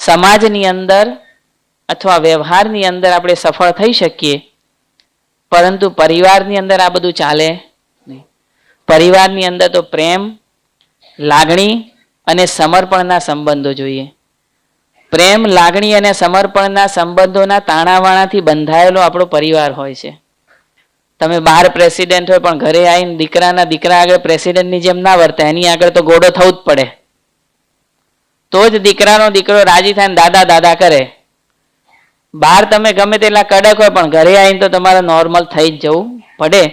સમાજની અંદર અથવા વ્યવહારની અંદર આપણે સફળ થઈ શકીએ, પરંતુ પરિવારની અંદર આ બધું ચાલે નહીં. પરિવારની અંદર તો પ્રેમ, લાગણી અને સમર્પણના સંબંધો જોઈએ. પ્રેમ, લાગણી અને સમર્પણના સંબંધોના તાણાવાણાથી બંધાયેલો આપણો પરિવાર હોય છે. તમે બહાર પ્રેસિડેન્ટ હોય પણ ઘરે આવીને દીકરા આગળ પ્રેસિડેન્ટની જેમ ના વર્તાય, એની આગળ તો ગોડો થવું જ પડે. તો જ દીકરો રાજી થાય ને દાદા દાદા કરે. બહાર તમે ગમે તેટલા કડક હોય પણ ઘરે આવીને તો તમારે નોર્મલ થઈ જ જવું પડે.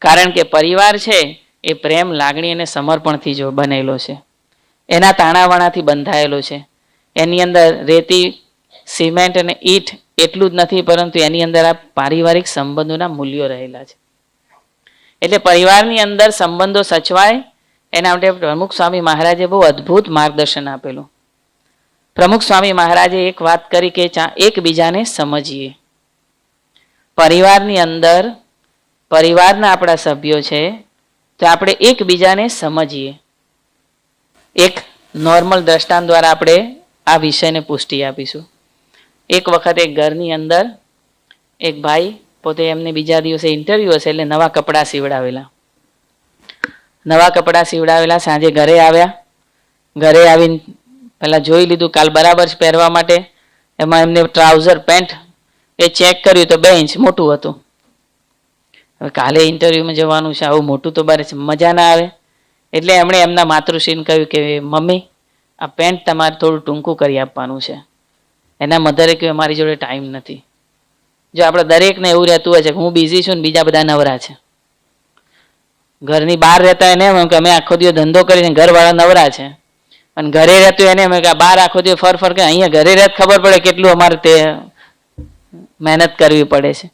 કારણ કે પરિવાર છે એ પ્રેમ, લાગણી અને સમર્પણથી જો બનેલો છે, એના તાણાવાણાથી બંધાયેલો છે. એની અંદર રેતી, સિમેન્ટ અને ઈંટ એટલું જ નથી, પરંતુ એની અંદર આ પારિવારિક સંબંધોના મૂલ્યો રહેલા છે. એટલે પરિવારની અંદર સંબંધો સચવાય એના માટે પ્રમુખ સ્વામી મહારાજે બહુ અદ્ભુત માર્ગદર્શન આપેલું. પ્રમુખ સ્વામી મહારાજે એક વાત કરી કે એકબીજાને સમજીએ. પરિવારની અંદર પરિવારના આપણા સભ્યો છે તો આપણે એકબીજાને સમજીએ. એક નોર્મલ દ્રષ્ટાંત દ્વારા આપણે આ વિષયને પુષ્ટિ આપીશું. એક વખત એક ઘરની અંદર એક ભાઈ પોતે એમને બીજા દિવસે ઇન્ટરવ્યુ હશે એટલે નવા કપડાં સીવડાવેલા. સાંજે ઘરે આવ્યા. ઘરે આવીને પહેલાં જોઈ લીધું કાલ બરાબર પહેરવા માટે. એમાં એમને ટ્રાઉઝર, પેન્ટ એ ચેક કર્યું તો 2 ઇંચ મોટું હતું. હવે કાલે ઇન્ટરવ્યુમાં જવાનું છે, આવું મોટું તો બારે મજા ના આવે. એટલે એમણે એમના માતૃશ્રીને કહ્યું કે મમ્મી, આ પેન્ટ તમારે થોડું ટૂંકું કરી આપવાનું છે. એના મધરે કહ્યું મારી જોડે ટાઈમ નથી. જો આપણે દરેકને એવું રહેતું હોય છે કે હું બિઝી છું ને બીજા બધા નવરા છે. ઘરની બહાર રહેતા એને એમ કે અમે આખો દિવસ ધંધો કરીને ઘરવાળા નવરા છે, અને ઘરે રહેતું એને એમ કે બહાર આખો દિવસ ફર કે અહીંયા ઘરે રહેત ખબર પડે કેટલું અમારે તે મહેનત કરવી પડે છે.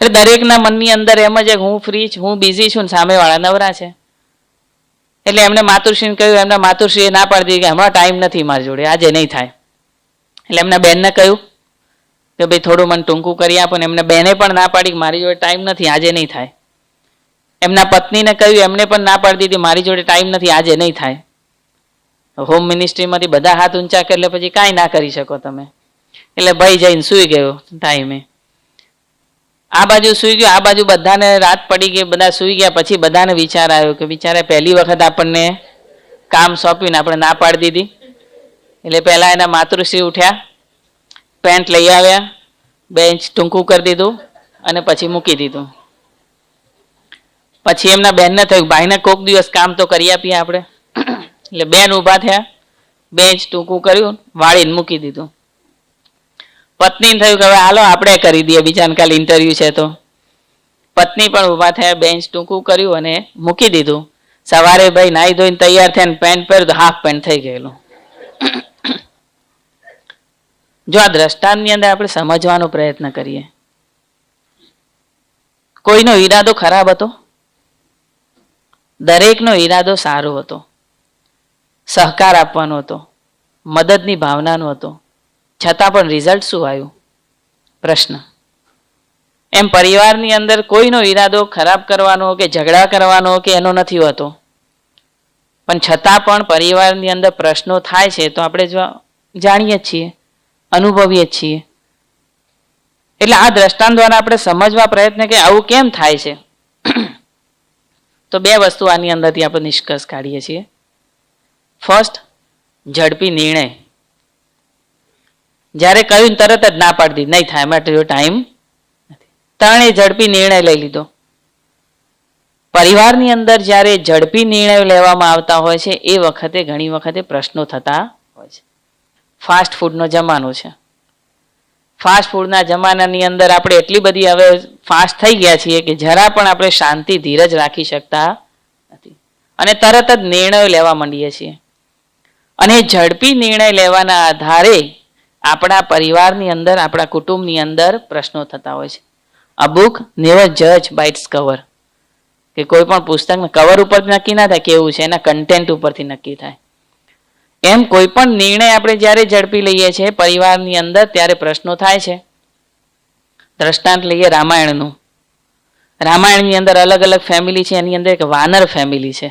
એટલે દરેકના મનની અંદર એમ જ હું ફ્રી છું, હું બિઝી છું ને સામેવાળા નવરા છે. એટલે એમને માતુશ્રીને કહ્યું, એમના માતુશ્રીએ ના પાડી દીધી કે હમણાં ટાઈમ નથી મારી જોડે, આજે નહીં થાય. એટલે એમના બેનને કહ્યું કે ભાઈ થોડું મને ટૂંકું કરી આપો. ને એમના બેને પણ ના પાડી કે મારી જોડે ટાઈમ નથી, આજે નહીં થાય. એમના પત્નીને કહ્યું, એમને પણ ના પાડી દીધી મારી જોડે ટાઈમ નથી, આજે નહીં થાય. હોમ મિનિસ્ટ્રીમાંથી બધા હાથ ઊંચા કરે એટલે પછી કાંઈ ના કરી શકો તમે. એટલે ભાઈ જઈને સૂઈ ગયો ટાઈમે. આ બાજુ સૂઈ ગયો, આ બાજુ બધાને રાત પડી ગઈ, બધા સૂઈ ગયા. પછી બધાને વિચાર આવ્યો કે બિચારા પહેલી વખત આપણને કામ સોંપ્યું આપણે ના પાડી દીધી. એટલે પહેલા એના માતૃશ્રી ઉઠ્યા, પેન્ટ લઈ આવ્યા, 2 ઇંચ ટૂંકું કરી દીધું અને પછી મૂકી દીધું. પછી એમના બેનને થયું ભાઈને કોક દિવસ કામ તો કરી આપીએ આપણે. એટલે બેન ઊભા થયા, 2 ઇંચ ટૂંકું કર્યું, વાળીને મૂકી દીધું. પત્નીને થયું કે હવે હાલો આપણે કરી દઈએ, બીજાને કાલે ઇન્ટરવ્યુ છે તો. પત્ની પણ ઊભા થયા, 2 ઇંચ ટૂંકું કર્યું અને મૂકી દીધું. સવારે ભાઈ નાહી ધોઈને તૈયાર થયા ને પેન્ટ પહેર્યું તો હાફ પેન્ટ થઈ ગયેલું. જો આ દ્રષ્ટાંતની અંદર આપણે સમજવાનો પ્રયત્ન કરીએ, કોઈનો ઈરાદો ખરાબ હતો? દરેકનો ઈરાદો સારો હતો, સહકાર આપવાનો હતો, મદદની ભાવનાનો હતો. છતાં પણ રિઝલ્ટ શું આવ્યું? પ્રશ્ન. એમ પરિવારની અંદર કોઈનો ઈરાદો ખરાબ કરવાનો કે ઝઘડા કરવાનો કે એનો નથી હોતો, પણ છતાં પણ પરિવારની અંદર પ્રશ્નો થાય છે તો આપણે જાણીએ છીએ, અનુભવીએ છીએ. એટલે આ દ્રષ્ટાંત દ્વારા આપણે સમજવા પ્રયત્ન કે આવું કેમ થાય છે. તો 2 વસ્તુ આની અંદરથી આપણે નિષ્કર્ષ કાઢીએ છીએ. ફર્સ્ટ, ઝડપી નિર્ણય. જ્યારે કહ્યું તરત જ ના પાડી દીધી, નહીં થાય, માટે જો ટાઈમ નથી. 3 ઝડપી નિર્ણય લઈ લીધો. પરિવારની અંદર જ્યારે ઝડપી નિર્ણયો લેવામાં આવતા હોય છે એ વખતે ઘણી વખતે પ્રશ્નો થતા હોય છે. ફાસ્ટ ફૂડનો જમાનો છે. ફાસ્ટ ફૂડના જમાનાની અંદર આપણે એટલી બધી હવે ફાસ્ટ થઈ ગયા છીએ કે જરા પણ આપણે શાંતિ, ધીરજ રાખી શકતા નથી અને તરત જ નિર્ણયો લેવા માંડીએ છીએ. અને ઝડપી નિર્ણય લેવાના આધારે આપણા પરિવારની અંદર, આપણા કુટુંબની અંદર પ્રશ્નો થતા હોય છે. અ બુક નેવર જજ બાય ઇટ્સ કવર. કે કોઈ પણ પુસ્તકના કવર ઉપરથી નક્કી ના થાય કેવું છે, એના કન્ટેન્ટ ઉપરથી નક્કી થાય. એમ કોઈ પણ નિર્ણય આપણે જ્યારે ઝડપી લઈએ છીએ પરિવારની અંદર ત્યારે પ્રશ્નો થાય છે. દ્રષ્ટાંત લઈએ રામાયણનું. રામાયણની અંદર અલગ અલગ ફેમિલી છે. એની અંદર એક વાનર ફેમિલી છે.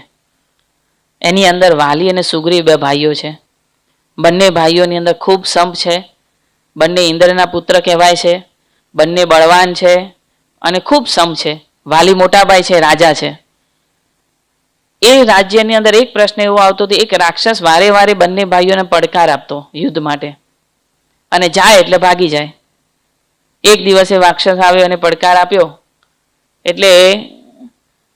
એની અંદર વાલી અને સુગ્રીવ 2 ભાઈઓ છે. બંને ભાઈઓની અંદર ખૂબ સંપ છે, બંને ઇન્દ્રના પુત્ર કહેવાય છે, બંને બળવાન છે અને ખૂબ સંપ છે. વાલી મોટા ભાઈ છે, રાજા છે. એ રાજ્યની અંદર એક પ્રશ્ન એવો આવતો હતો, એક રાક્ષસ વારે વારે બંને ભાઈઓને પડકાર આપતો યુદ્ધ માટે, અને જાય એટલે ભાગી જાય. એક દિવસે રાક્ષસ આવ્યો અને પડકાર આપ્યો એટલે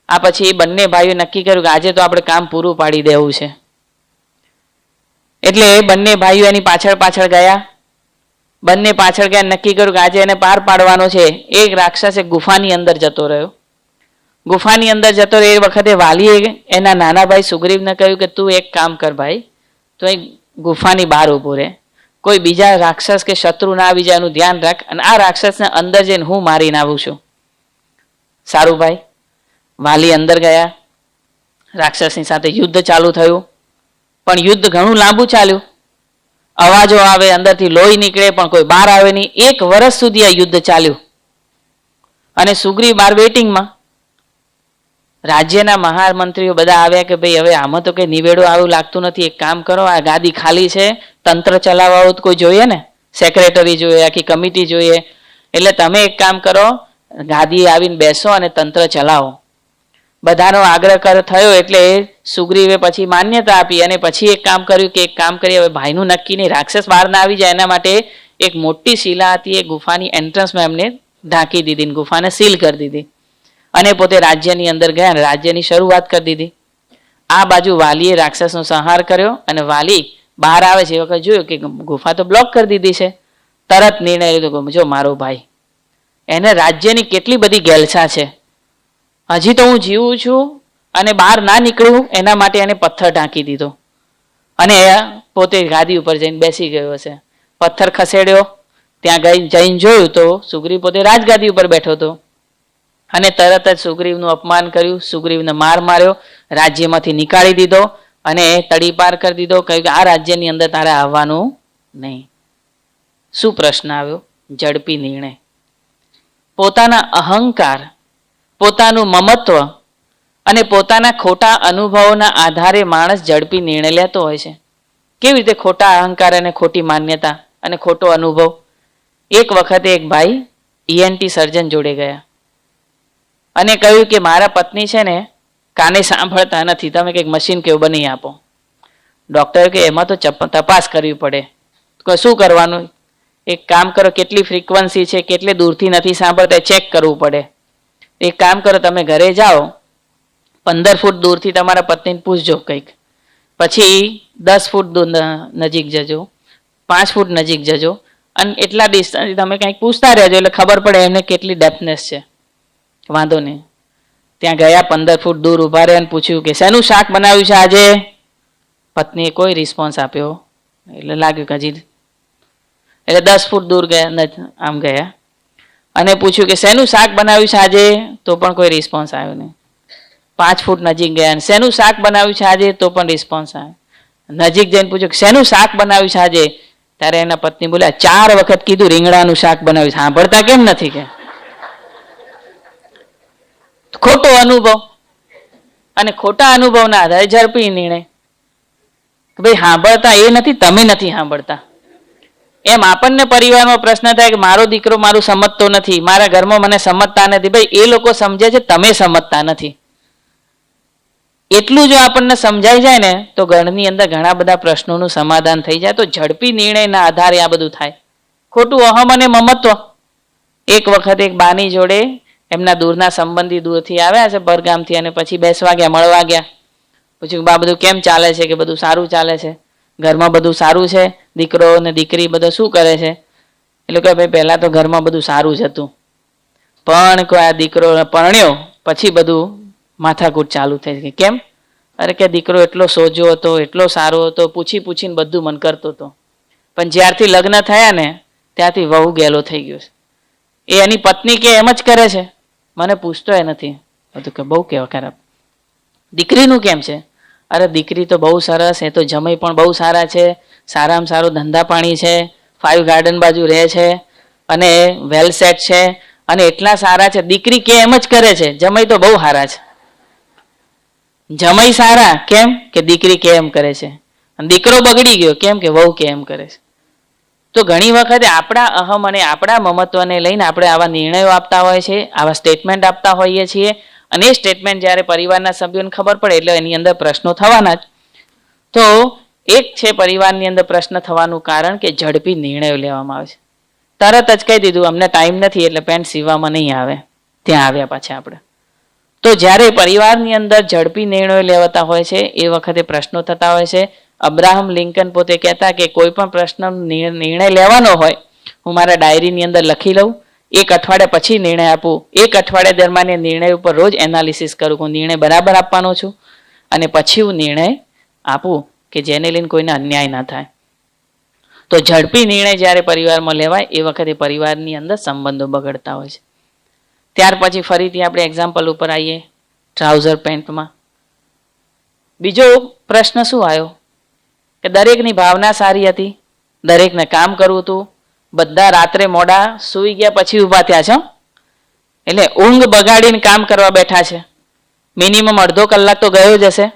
આ પછી બંને ભાઈઓ નક્કી કર્યું કે આજે તો આપણે કામ પૂરું પાડી દેવું છે. એટલે બંને ભાઈઓ એની પાછળ પાછળ ગયા. બંને પાછળ ગયા, નક્કી કર્યું કે આજે એને પાર પાડવાનો છે. એક રાક્ષસ ગુફાની અંદર જતો રહ્યો. ગુફાની અંદર જતો રહ્યો એ વખતે વાલીએ એના નાના ભાઈ સુગ્રીવને કહ્યું કે તું એક કામ કર ભાઈ, તું એક ગુફાની બહાર ઊભો રહે, કોઈ બીજા રાક્ષસ કે શત્રુ ના આવી જાય એનું ધ્યાન રાખ, અને આ રાક્ષસને અંદર જઈને હું મારીને આવું છું. સારું ભાઈ. વાલી અંદર ગયા. રાક્ષસની સાથે યુદ્ધ ચાલુ થયું, પણ યુદ્ધ ઘણું લાંબુ ચાલ્યું. અવાજો આવે, અંદરથી લોહી નીકળે, પણ કોઈ બહાર આવે નહીં. 1 વર્ષ સુધી આ યુદ્ધ ચાલ્યું અને સુગ્રીવ બહાર વેટિંગમાં. રાજ્યના મહામંત્રીઓ બધા આવ્યા કે ભાઈ હવે આમાં તો કઈ નિવેડો આવું લાગતું નથી, એક કામ કરો, આ ગાદી ખાલી છે, તંત્ર ચલાવવા કોઈ જોઈએ ને, સેક્રેટરી જોઈએ, આખી કમિટી જોઈએ, એટલે તમે એક કામ કરો, ગાદી આવીને બેસો અને તંત્ર ચલાવો. બધાનો આગ્રહ થયો એટલે સુગ્રીવે પછી માન્યતા આપી અને પછી એક કામ કર્યું કે એક કામ કરી, હવે ભાઈનું નક્કી નહીં, રાક્ષસ બહાર ના આવી જાય એના માટે એક મોટી શિલા હતી એ ગુફાની એન્ટ્રન્સમાં એમને ઢાંકી દીધી, ગુફાને સીલ કરી દીધી અને પોતે રાજ્યની અંદર ગયા અને રાજ્યની શરૂઆત કરી દીધી. આ બાજુ વાલીએ રાક્ષસનો સંહાર કર્યો અને વાલી બહાર આવે છે એ વખત જોયું કે ગુફા તો બ્લોક કરી દીધી છે. તરત નિર્ણય લીધો કે જો મારો ભાઈ, એને રાજ્યની કેટલી બધી ગેલછા છે, હજી તો હું જીવું છું અને બહાર ના નીકળું એના માટે એને પથ્થર ઢાંકી દીધો અને પોતે ગાદી ઉપર જઈને બેસી ગયો હશે. પથ્થર ખસેડ્યો, ત્યાં જઈને જોયું તો સુગ્રીવ પોતે રાજગાદી ઉપર બેઠો હતો અને તરત જ સુગ્રીવનું અપમાન કર્યું, સુગ્રીવને માર માર્યો, રાજ્યમાંથી નીકાળી દીધો અને તડીપાર કરી દીધો. કહ્યું કે આ રાજ્યની અંદર તારે આવવાનું નહીં. શું પ્રશ્ન આવ્યો? ઝડપી નિર્ણય. પોતાના અહંકાર, પોતાનું મમત્વ અને પોતાના ખોટા અનુભવોના આધારે માણસ ઝડપી નિર્ણય લેતો હોય છે. કેવી રીતે? ખોટા અહંકાર અને ખોટી માન્યતા અને ખોટો અનુભવ. એક વખતે એક ભાઈ ENT સર્જન જોડે ગયા અને કહ્યું કે મારા પત્ની છે ને કાને સાંભળતા નથી, તમે કંઈક મશીન કેવું બની આપો. ડૉક્ટરે કે એમાં તો તપાસ કરવી પડે. શું કરવાનું? એક કામ કરો, કેટલી ફ્રીક્વન્સી છે, કેટલે દૂરથી નથી સાંભળતા, ચેક કરવું પડે. એક કામ કરો, તમે ઘરે જાઓ, 15 ફૂટ દૂરથી તમારા પત્નીને પૂછજો કંઈક, પછી 10 ફૂટ દૂર નજીક જજો, 5 ફૂટ નજીક જજો અને એટલા ડિસ્ટન્સથી તમે કંઈક પૂછતા રહેજો એટલે ખબર પડે એમને કેટલી ડેપ્થનેસ છે. વાંધો નહીં. ત્યાં ગયા, 15 ફૂટ દૂર ઉભા રહ્યા અને પૂછ્યું કે શેનું શાક બનાવ્યું છે આજે? પત્નીએ કોઈ રિસ્પોન્સ આપ્યો એટલે લાગ્યું કે હજી, એટલે 10 ફૂટ દૂર ગયા, આમ ગયા અને પૂછ્યું કે શેનું શાક બનાવ્યું છે આજે? તો પણ કોઈ રિસ્પોન્સ આવ્યો નહીં. 5 ફૂટ નજીક ગયા અને શેનું શાક બનાવ્યું છે આજે? તો પણ રિસ્પોન્સ આવ્યો. નજીક જઈને પૂછ્યું કે શેનું શાક બનાવ્યું છે આજે? ત્યારે એના પત્ની બોલ્યા 4 વખત કીધું રીંગણાનું શાક બનાવ્યું. સાંભળતા કેમ નથી? કે ખોટો અનુભવ અને ખોટા અનુભવના આધારે ઝડપી નિર્ણય. ભાઈ સાંભળતા એ નથી, તમે નથી સાંભળતા. એમ આપણને પરિવારમાં પ્રશ્ન થાય કે મારો દીકરો મારું સમજતો નથી, મારા ઘરમાં મને સમજતા નથી. ભાઈ એ લોકો સમજે છે, તમે સમજતા નથી. એટલું જો આપણને સમજાઈ જાય ને તો ઘરની અંદર ઘણા બધા પ્રશ્નોનું સમાધાન થઈ જાય. તો ઝડપી નિર્ણયના આધારે આ બધું થાય. ખોટું અહમ અને મમત્વ. એક વખત એક બાની જોડે એમના દૂરના સંબંધી દૂરથી આવ્યા છે પરગામથી અને પછી બેસવા ગયા, મળવા ગયા. પૂછ્યું બા બધું કેમ ચાલે છે? કે બધું સારું ચાલે છે, ઘરમાં બધું સારું છે, દીકરો ને દીકરી બધું શું કરે છે? એટલે કે ભાઈ પહેલા તો ઘરમાં બધું સારું જ હતું, પણ કોઈ આ દીકરો પરણ્યો પછી બધું માથાકૂટ ચાલુ થઈ ગઈ. કેમ? અરે કે દીકરો એટલો સોજો હતો, એટલો સારો હતો, પૂછી પૂછીને બધું મન કરતો હતો, પણ જ્યારથી લગ્ન થયા ને ત્યાંથી વહુ ગેલો થઈ ગયો છે. એ એની પત્ની કે એમ જ કરે છે, મને પૂછતો એ નથી. બધું કે બહુ કેવા ખરાબ. દીકરીનું કેમ છે? અરે દીકરી તો બહુ સરસ, એ તો જમાઈ પણ બહુ સારા છે, સારામાં સારું ધંધા પાણી છે, 5 ગાર્ડન બાજુ રહે છે અને વેલ સેટ છે અને એટલા સારા છે. દીકરી કે એમ જ કરે છે, જમાઈ તો બહુ સારા છે. જમાઈ સારા કેમ? કે દીકરી કે એમ કરે છે. દીકરો બગડી ગયો કેમ કે વહુ કેમ કરે છે. તો ઘણી વખતે આપણા અહમ અને આપણા મમત્વને લઈને આપણે આવા નિર્ણયો આપતા હોય છે, આવા સ્ટેટમેન્ટ આપતા હોઈએ છીએ, અને એ સ્ટેટમેન્ટ જ્યારે પરિવારના સભ્યોને ખબર પડે એટલે એની અંદર પ્રશ્નો થવાના જ. તો એક છે પરિવારની અંદર પ્રશ્ન થવાનું કારણ કે ઝડપી નિર્ણયો લેવામાં આવે છે. તરત જ કહી દીધું અમને ટાઈમ નથી એટલે પેન્ટ સીવવામાં નહીં આવે, ત્યાં આવ્યા પાછા આપણે. તો જ્યારે પરિવારની અંદર ઝડપી નિર્ણયો લેવાતા હોય છે એ વખતે પ્રશ્નો થતા હોય છે. અબ્રાહમ લિંકન પોતે કહેતા કે કોઈ પણ પ્રશ્ન નિર્ણય લેવાનો હોય હું મારા ડાયરીની અંદર લખી લઉં, એક અઠવાડિયા પછી નિર્ણય આપું, એક અઠવાડિયા દરમિયાન નિર્ણય ઉપર રોજ એનાલિસિસ કરું હું નિર્ણય બરાબર આપવાનો છું, અને પછી હું નિર્ણય આપું કે જેને લઈને કોઈને અન્યાય ના થાય. તો ઝડપી નિર્ણય જ્યારે પરિવારમાં લેવાય એ વખતે પરિવારની અંદર સંબંધો બગડતા હોય છે. ત્યાર પછી ફરીથી આપણે એક્ઝામ્પલ ઉપર આવીએ, ટ્રાઉઝર પેન્ટમાં બીજો પ્રશ્ન શું આવ્યો કે દરેકની ભાવના સારી હતી, દરેકને કામ કરવું હતું, બધા રાત્રે મોડા સૂઈ ગયા પછી ઊભા થયા છે, એટલે ઊંઘ બગાડીને કામ કરવા બેઠા છે. મિનિમમ અડધો કલાક તો ગયો જ હશે.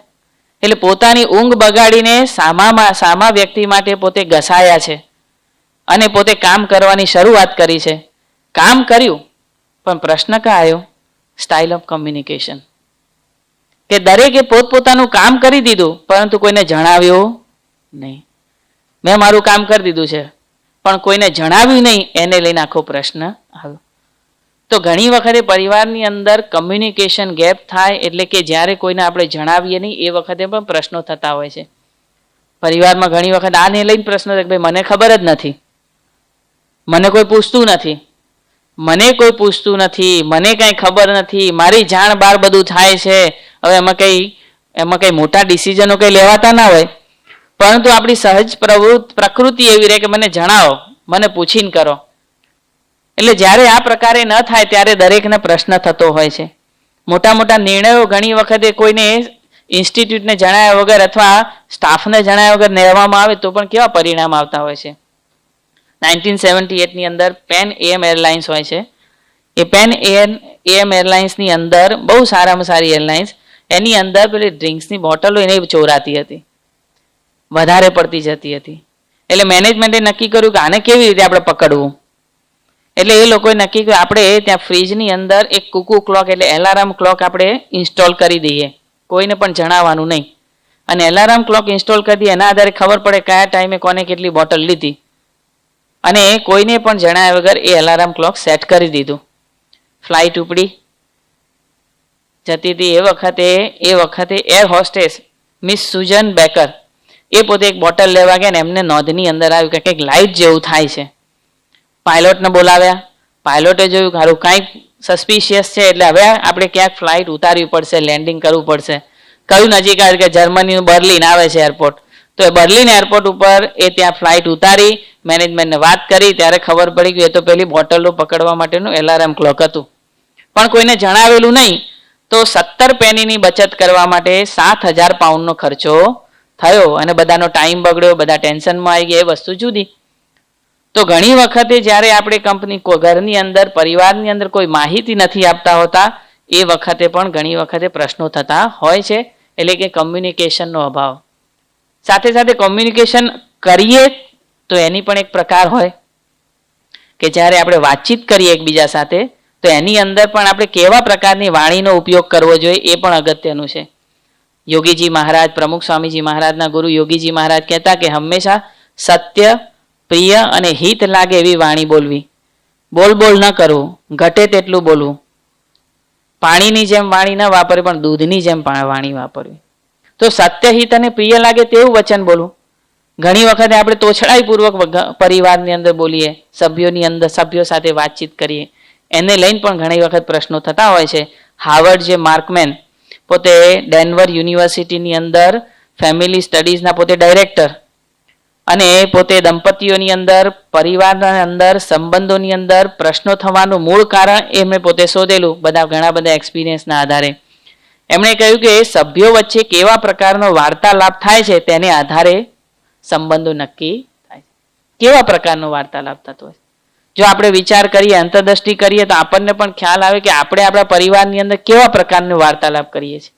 એટલે પોતાની ઊંઘ બગાડીને સામા વ્યક્તિ માટે પોતે ઘસાયા છે અને પોતે કામ કરવાની શરૂઆત કરી છે. કામ કર્યું પણ પ્રશ્ન ક્યાં આવ્યો? Style of communication. કે દરેકે પોતપોતાનું કામ કરી દીધું પરંતુ કોઈને જણાવ્યું નહીં. મેં મારું કામ કરી દીધું છે પણ કોઈને જણાવ્યું નહીં, એને લઈને આખો પ્રશ્ન આવ્યો. તો ઘણી વખતે પરિવારની અંદર કમ્યુનિકેશન ગેપ થાય એટલે કે જ્યારે કોઈને આપણે જણાવીએ નહીં એ વખતે પણ પ્રશ્નો થતા હોય છે. પરિવારમાં ઘણી વખત આને લઈને પ્રશ્નો થાય કે ભાઈ મને ખબર જ નથી, મને કોઈ પૂછતું નથી, મને કોઈ પૂછતું નથી, મને કંઈ ખબર નથી, મારી જાણ બહાર બધું થાય છે. હવે એમાં કઈ મોટા ડિસિઝનો કંઈ લેવાતા ના હોય, પરંતુ આપણી સહજ પ્રકૃતિ એવી રહે કે મને જણાવો, મને પૂછીને કરો. એટલે જ્યારે આ પ્રકારે ન થાય ત્યારે દરેકને પ્રશ્ન થતો હોય છે. મોટા મોટા નિર્ણયો ઘણી વખતે કોઈને ઇન્સ્ટિટ્યૂટને જણાવ્યા વગર અથવા સ્ટાફને જણાવ્યા વગર લેવામાં આવે તો પણ કેવા પરિણામ આવતા હોય છે. 1978ની અંદર પેન AM એરલાઇન્સ હોય છે. એ પેન AM એરલાઇન્સની અંદર બહુ સારામાં સારી એરલાઇન્સ, એની અંદર પેલી ડ્રિંક્સની બોટલો એને ચોરાતી હતી, વધારે પડતી જતી હતી. એટલે મેનેજમેન્ટે નક્કી કર્યું કે આને કેવી રીતે આપણે પકડવું. એટલે એ લોકોએ નક્કી કર્યું આપણે ત્યાં ફ્રીજની અંદર એક કુકુ ક્લોક એટલે એલાર્મ ક્લોક આપણે ઇન્સ્ટોલ કરી દઈએ, કોઈને પણ જણાવવાનું નહીં. અને એલાર્મ ક્લોક ઇન્સ્ટોલ કરી દઈએ, એના આધારે ખબર પડે કયા ટાઈમે કોને કેટલી બોટલ લીધી, અને કોઈને પણ જણાવ્યા વગર એ એલાર્મ ક્લોક સેટ કરી દીધું. ફ્લાઇટ ઉપડી જતી હતી એ વખતે air hostess miss Susan Baker એ પોતે એક બોટલ લેવા ગયા ને એમને નોંધની અંદર આવ્યું કે કંઈક લાઇટ જેવું થાય છે. પાયલોટને બોલાવ્યા, પાયલોટે જોયું કે હારું કાંઈક સસ્પિશિયસ છે એટલે હવે આપણે ક્યાંક ફ્લાઇટ ઉતારવી પડશે, લેન્ડિંગ કરવું પડશે. કયું નજીક આવે કે જર્મનીનું બર્લિન આવે છે એરપોર્ટ. તો એ બર્લિન એરપોર્ટ ઉપર એ ત્યાં ફ્લાઇટ ઉતારી, મેનેજમેન્ટને વાત કરી ત્યારે ખબર પડી કે એ તો પેલી બોટલો પકડવા માટેનું એલાર્મ ક્લોક હતું, પણ કોઈને જણાવેલું નહીં. તો 17 પેનીની બચત કરવા માટે 7,000 પાઉન્ડનો ખર્ચો થયો અને બધાનો ટાઈમ બગડ્યો, બધા ટેન્શનમાં આવી ગયા, એ વસ્તુ જુદી. તો ઘણી વખતે જ્યારે આપણે કંપની ઘરની અંદર પરિવારની અંદર કોઈ માહિતી નથી આપતા હોતા એ વખતે પણ ઘણી વખતે પ્રશ્નો થતા હોય છે. એટલે કે કમ્યુનિકેશનનો અભાવ. સાથે સાથે કમ્યુનિકેશન કરીએ તો એની પણ એક પ્રકાર હોય કે જ્યારે આપણે વાતચીત કરીએ એકબીજા સાથે તો એની અંદર પણ આપણે કેવા પ્રકારની વાણીનો ઉપયોગ કરવો જોઈએ એ પણ અગત્યનું છે. યોગીજી મહારાજ, પ્રમુખ સ્વામીજી મહારાજના ગુરુ યોગીજી મહારાજ કહેતા કે હંમેશા સત્ય, પ્રિય અને હિત લાગે એવી વાણી બોલવી. બોલ ન કરવું, ઘટે તેટલું બોલવું. પાણીની જેમ વાણી ન વાપરવી પણ દૂધની જેમ વાણી વાપરવી. તો સત્ય, હિત અને પ્રિય લાગે તેવું વચન બોલવું. ઘણી વખતે આપણે તોછડાઈપૂર્વક પરિવારની અંદર બોલીએ, સભ્યો સાથે વાતચીત કરીએ, એને લઈને પણ ઘણી વખત પ્રશ્નો થતા હોય છે. હાર્વર્ડ જે માર્કમેન પોતે ડેનવર યુનિવર્સિટીની અંદર ફેમિલી સ્ટડીઝના પોતે ડાયરેક્ટર, અને પોતે દંપતીઓની અંદર, પરિવારના અંદર, સંબંધોની અંદર પ્રશ્નો થવાનું મૂળ કારણ એમણે પોતે શોધેલું ઘણા બધા એક્સપિરિયન્સના આધારે. એમણે કહ્યું કે સભ્યો વચ્ચે કેવા પ્રકારનો વાર્તાલાપ થાય છે તેને આધારે સંબંધો નક્કી થાય છે. કેવા પ્રકારનો વાર્તાલાપ થતો હોય, જો આપણે વિચાર કરીએ, અંતરદ્રષ્ટિ કરીએ તો આપણને પણ ખ્યાલ આવે કે આપણે આપણા પરિવારની અંદર કેવા પ્રકારનો વાર્તાલાપ કરીએ છીએ.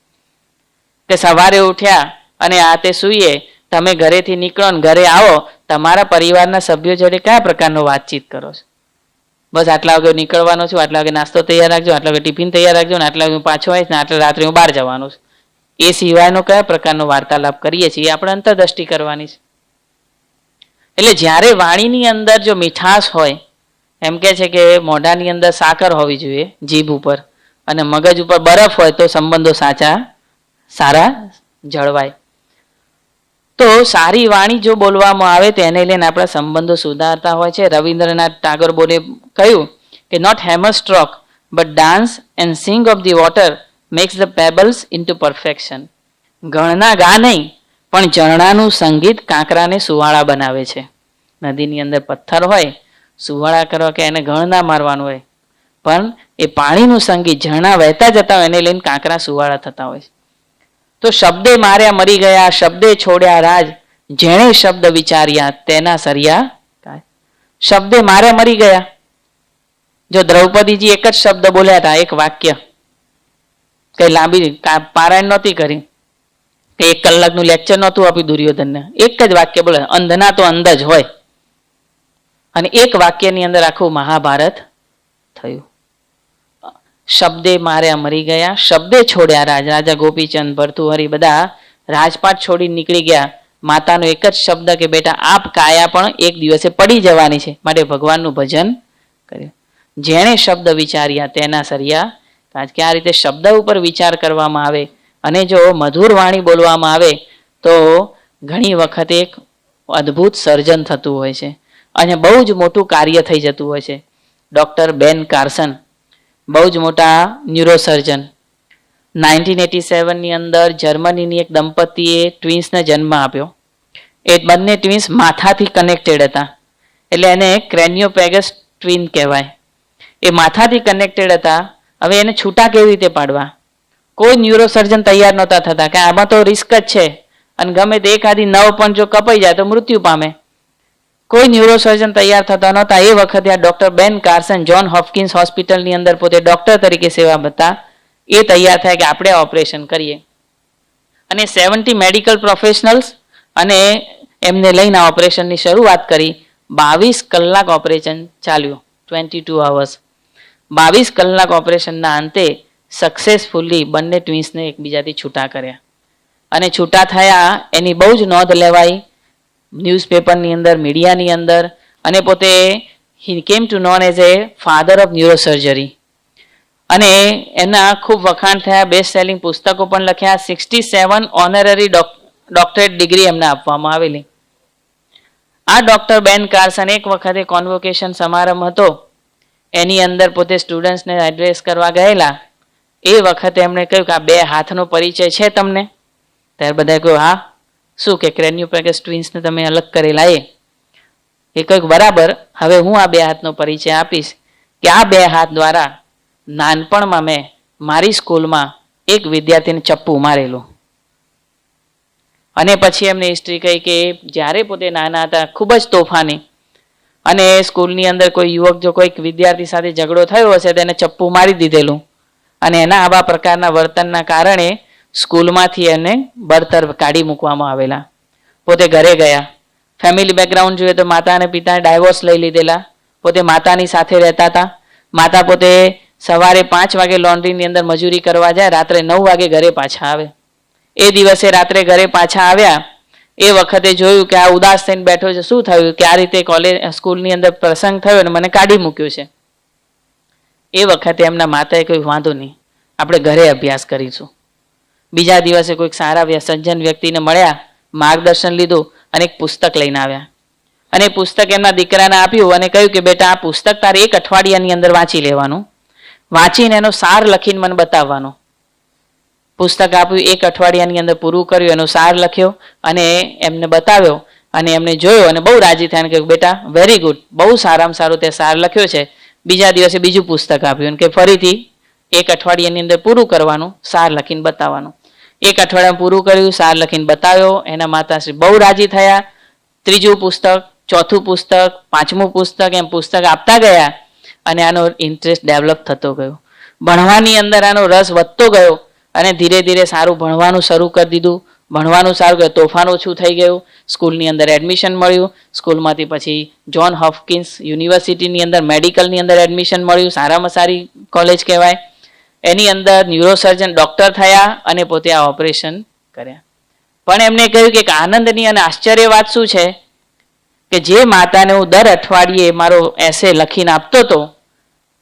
કે સવારે ઉઠ્યા અને આ તે સૂઈએ તમે ઘરેથી નીકળો ને ઘરે આવો, તમારા પરિવારના સભ્યો જોડે કયા પ્રકારનો વાતચીત કરો છો? બસ આટલા વાગે નીકળવાનો છું, આટલા વાગે નાસ્તો તૈયાર રાખજો, આટલા વાગે ટિફિન તૈયાર રાખજો, ને આટલા વાગે હું પાછો આવીશ, ને આટલા રાત્રે હું બહાર જવાનું છું. એ સિવાયનો કયા પ્રકારનો વાર્તાલાપ કરીએ છીએ, એ આપણે અંતરદ્રષ્ટિ કરવાની છે. એટલે જ્યારે વાણીની અંદર જો મીઠાશ હોય, એમ કે છે કે મોઢાની અંદર સાકર હોવી જોઈએ જીભ ઉપર, અને મગજ ઉપર બરફ હોય તો સંબંધો સારા જળવાય. તો સારી વાણી જો બોલવામાં આવે તેને લઈને આપણા સંબંધો સુધારતા હોય છે. રવિન્દ્રનાથ ટાગોર બોલે કહ્યું કે not hammer stroke but dance and sing of the water makes the pebbles into perfection. ગણના ગા નહીં, પણ ઝરણાનું સંગીત કાંકરાને સુવાળા બનાવે છે. નદીની અંદર પથ્થર હોય, સુવાળા કરવા કે એને ગણ ના મારવાનું હોય, પણ એ પાણીનું સંગીત ઝરણા વહેતા જતા હોય એને લઈને કાંકરા સુવાળા થતા હોય છે. તો શબ્દે માર્યા મરી ગયા, શબ્દે છોડ્યા રાજ, જેણે શબ્દ વિચાર્યા તેના સર્યા કાજ. શબ્દે માર્યા મરી ગયા. જો દ્રૌપદીજી એક જ શબ્દ બોલ્યા હતા, એક વાક્ય, કઈ લાંબી પારાયણ નહોતી કરી, કે 1 કલાકનું લેક્ચર નહોતું આપ્યું દુર્યોધનને, એક જ વાક્ય બોલે. અંધના તો અંધ જ હોય, અને એક વાક્યની અંદર આખું મહાભારત થયું. શબ્દે માર્યા મરી ગયા, શબ્દે છોડ્યા રાજ. રાજા ગોપીચંદ, ભર્તુહરી બધા રાજપાટ છોડી નીકળી ગયા. માતાનો એક જ શબ્દ કે બેટા આપ કાયા પણ એક દિવસે પડી જવાની છે, માટે ભગવાનનું ભજન કર્યું. જેણે શબ્દ વિચાર્યા તેના સર્યા કાજ. કે આ રીતે શબ્દ ઉપર વિચાર કરવામાં આવે અને જો મધુર વાણી બોલવામાં આવે તો ઘણી વખત એક અદ્ભુત સર્જન થતું હોય છે અને બહુ જ મોટું કાર્ય થઈ જતું હોય છે. ડૉક્ટર બેન કાર્સન, બહુ જ મોટા ન્યુરોસર્જન, 1987ની અંદર જર્મનીની એક દંપતીએ ટ્વિન્સને જન્મ આપ્યો. એ બંને ટ્વિન્સ માથાથી કનેક્ટેડ હતા, એટલે એને ક્રેનિયોપેગસ ટ્વિન કહેવાય. એ માથાથી કનેક્ટેડ હતા. હવે એને છૂટા કેવી રીતે પાડવા? કોઈ ન્યુરોસર્જન તૈયાર નહોતા થતા કે આમાં તો રિસ્ક જ છે, અને ગમે તે એકાદી નવ પણ જો કપાઈ જાય તો મૃત્યુ પામે. કોઈ ન્યુરોસર્જન તૈયાર થતા નહોતા. એ વખતે આ ડૉક્ટર બેન કાર્સન જ્હોન હોપકિન્સ હોસ્પિટલની અંદર પોતે ડૉક્ટર તરીકે સેવા બતા, એ તૈયાર થાય કે આપણે ઓપરેશન કરીએ. અને 70 મેડિકલ પ્રોફેશનલ્સ અને એમને લઈને ઓપરેશનની શરૂઆત કરી. 22 કલાક ઓપરેશન ચાલ્યું, 22 hours. 22 કલાક ઓપરેશનના અંતે સક્સેસફુલી બંને ટ્વિન્સને એકબીજાથી છૂટા કર્યા. અને છૂટા થયા એની બહુ જ નોંધ લેવાઈ ન્યૂઝપેપરની અંદર, મીડિયાની અંદર, અને પોતે he came to known as a father of neurosurgery. અને એના ખૂબ વખાણ થયા, બેસ્ટ સેલિંગ પુસ્તકો પણ લખ્યા. 67 ઓનરરી ડોક્ટરેટ ડિગ્રી એમને આપવામાં આવેલી. આ ડૉક્ટર બેન કાર્સન એક વખતે કોન્વોકેશન સમારંભ હતો, એની અંદર પોતે સ્ટુડન્ટ્સને એડ્રેસ કરવા ગયેલા. એ વખતે એમણે કહ્યું કે આ 2 હાથનો પરિચય છે તમને? ત્યારે બધાએ કહ્યું હા. શું કે ક્રેનિયોપેગસ ટ્વિન્સને તમે અલગ કરેલા? એ કહ્યું બરાબર, હવે હું આ 2 હાથનો પરિચય આપીશ કે આ 2 હાથ દ્વારા નાનપણમાં મેં મારી સ્કૂલમાં એક વિદ્યાર્થીને ચપ્પુ મારેલું. અને પછી એમને હિસ્ટ્રી કહી કે જ્યારે પોતે નાના હતા ખૂબ જ તોફાની, અને સ્કૂલની અંદર કોઈ યુવક જો કોઈક વિદ્યાર્થી સાથે ઝઘડો થયો હશે તો એને ચપ્પુ મારી દીધેલું, અને એના આવા પ્રકારના વર્તનના કારણે સ્કૂલમાંથી એને બળતર કાઢી મૂકવામાં આવેલા. પોતે ઘરે ગયા. ફેમિલી બેકગ્રાઉન્ડ જોઈએ તો માતા અને પિતાએ ડાયવોર્સ લઈ લીધેલા. પોતે માતાની સાથે રહેતા હતા. માતા પોતે સવારે 5 વાગે લોન્ડ્રીની અંદર મજૂરી કરવા જાય, રાત્રે 9 વાગે ઘરે પાછા આવે. એ દિવસે રાત્રે ઘરે પાછા આવ્યા, એ વખતે જોયું કે આ ઉદાસ થઈને બેઠો છે. શું થયું? કે આ રીતે સ્કૂલની અંદર પ્રસંગ થયો અને મને કાઢી મૂક્યું છે. એ વખતે એમના માતાએ કહ્યું વાંધો નહીં, આપણે ઘરે અભ્યાસ કરીશું. બીજા દિવસે કોઈક સારા સજ્જન વ્યક્તિને મળ્યા, માર્ગદર્શન લીધું અને એક પુસ્તક લઈને આવ્યા. અને પુસ્તક એમના દીકરાને આપ્યું અને કહ્યું કે બેટા આ પુસ્તક તારે 1 અઠવાડિયાની અંદર વાંચી લેવાનું, વાંચીને એનો સાર લખીને મને બતાવવાનો. પુસ્તક આપ્યું, 1 અઠવાડિયાની અંદર પૂરું કર્યું, એનો સાર લખ્યો અને એમને બતાવ્યો. અને એમને જોયો અને બહુ રાજી થયા, કહ્યું બેટા વેરી ગુડ, બહુ સારામાં સારું તે સાર લખ્યો છે. બીજા દિવસે બીજું પુસ્તક આપ્યું કે ફરીથી 1 અઠવાડિયાની અંદર પૂરું કરવાનું, સાર લખીને બતાવવાનું. 1 અઠવાડિયામાં પૂરું કર્યું, સાર લખીને બતાવ્યો. એના માતાશ્રી બહુ રાજી થયા. 3જું પુસ્તક, 4થું પુસ્તક, 5મું પુસ્તક, એમ પુસ્તક આપતા ગયા અને આનો ઇન્ટરેસ્ટ ડેવલપ થતો ગયો. ભણવાની અંદર આનો રસ વધતો ગયો અને ધીરે ધીરે સારું ભણવાનું શરૂ કરી દીધું. ભણવાનું સારું ગયું, તોફાન ઓછું થઈ ગયું, સ્કૂલની અંદર એડમિશન મળ્યું, સ્કૂલમાંથી પછી જ્હોન હોપકિન્સ યુનિવર્સિટીની અંદર મેડિકલની અંદર એડમિશન મળ્યું, સારામાં સારી કોલેજ કહેવાય. એની અંદર ન્યુરોસર્જન ડૉક્ટર થયા અને પોતે આ ઓપરેશન કર્યા. પણ એમને કહ્યું કે એક આનંદની અને આશ્ચર્ય વાત શું છે કે જે માતાને હું દર અઠવાડિયે મારો એસે લખીને આપતો હતો,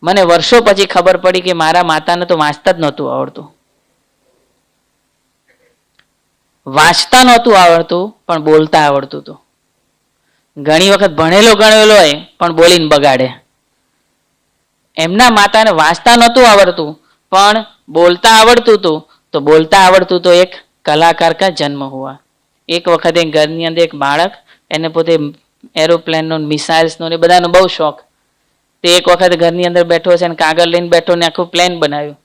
મને વર્ષો પછી ખબર પડી કે મારા માતાને તો વાંચતા જ નહોતું આવડતું. વાંચતા નહોતું આવડતું પણ બોલતા આવડતું હતું. ઘણી વખત ભણેલો ગણેલો હોય પણ બોલીને બગાડે. એમના માતાને વાંચતા નહોતું આવડતું પણ બોલતા આવડતું હતું. તો બોલતા આવડતું તો એક કલાકાર કા જન્મ હુઆ. એક વખતે ઘરની અંદર એક બાળક, એને પોતે એરોપ્લેનનો, મિસાઇલ્સનો ને બધાનો બહુ શોખ. તે એક વખત ઘરની અંદર બેઠો છે અને કાગળ લઈને બેઠો ને આખું પ્લેન બનાવ્યું.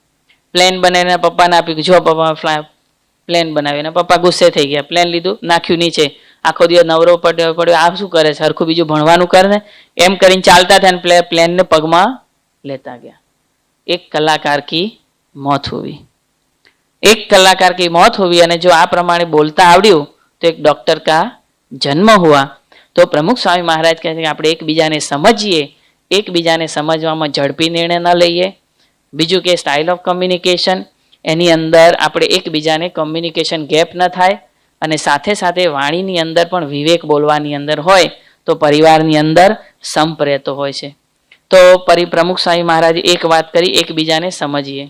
પ્લેન બનાવીને પપ્પાને આપ્યું, જો પપ્પા પ્લેન બનાવ્યું. અને પપ્પા ગુસ્સે થઈ ગયા. પ્લેન લીધું, નાખ્યું નીચે. આખો દિવસ નવરો પડ્યો, આ શું કરે છે, હરખું બીજું ભણવાનું કરે ને, એમ કરીને ચાલતા થયા અને પ્લેનને પગમાં લેતા ગયા. એક કલાકાર કી મોત હુઈ. એક કલાકાર કી મોત હુઈ. અને જો આ પ્રમાણે બોલતા આવડ્યું તો એક ડોક્ટર કા જન્મ હુઆ. તો પ્રમુખ સ્વામી મહારાજ કહે છે કે આપણે એકબીજાને સમજીએ, એકબીજાને સમજવામાં ઝડપી નિર્ણય ન લઈએ. બીજું કે સ્ટાઇલ ઓફ કમ્યુનિકેશન, એની અંદર આપણે એકબીજાને કમ્યુનિકેશન ગેપ ન થાય. અને સાથે સાથે વાણીની અંદર પણ વિવેક બોલવાની અંદર હોય તો પરિવારની અંદર સંપ રહેતો હોય છે. તો પ્રમુખ સ્વામી મહારાજે એક વાત કરી, એકબીજાને સમજીએ.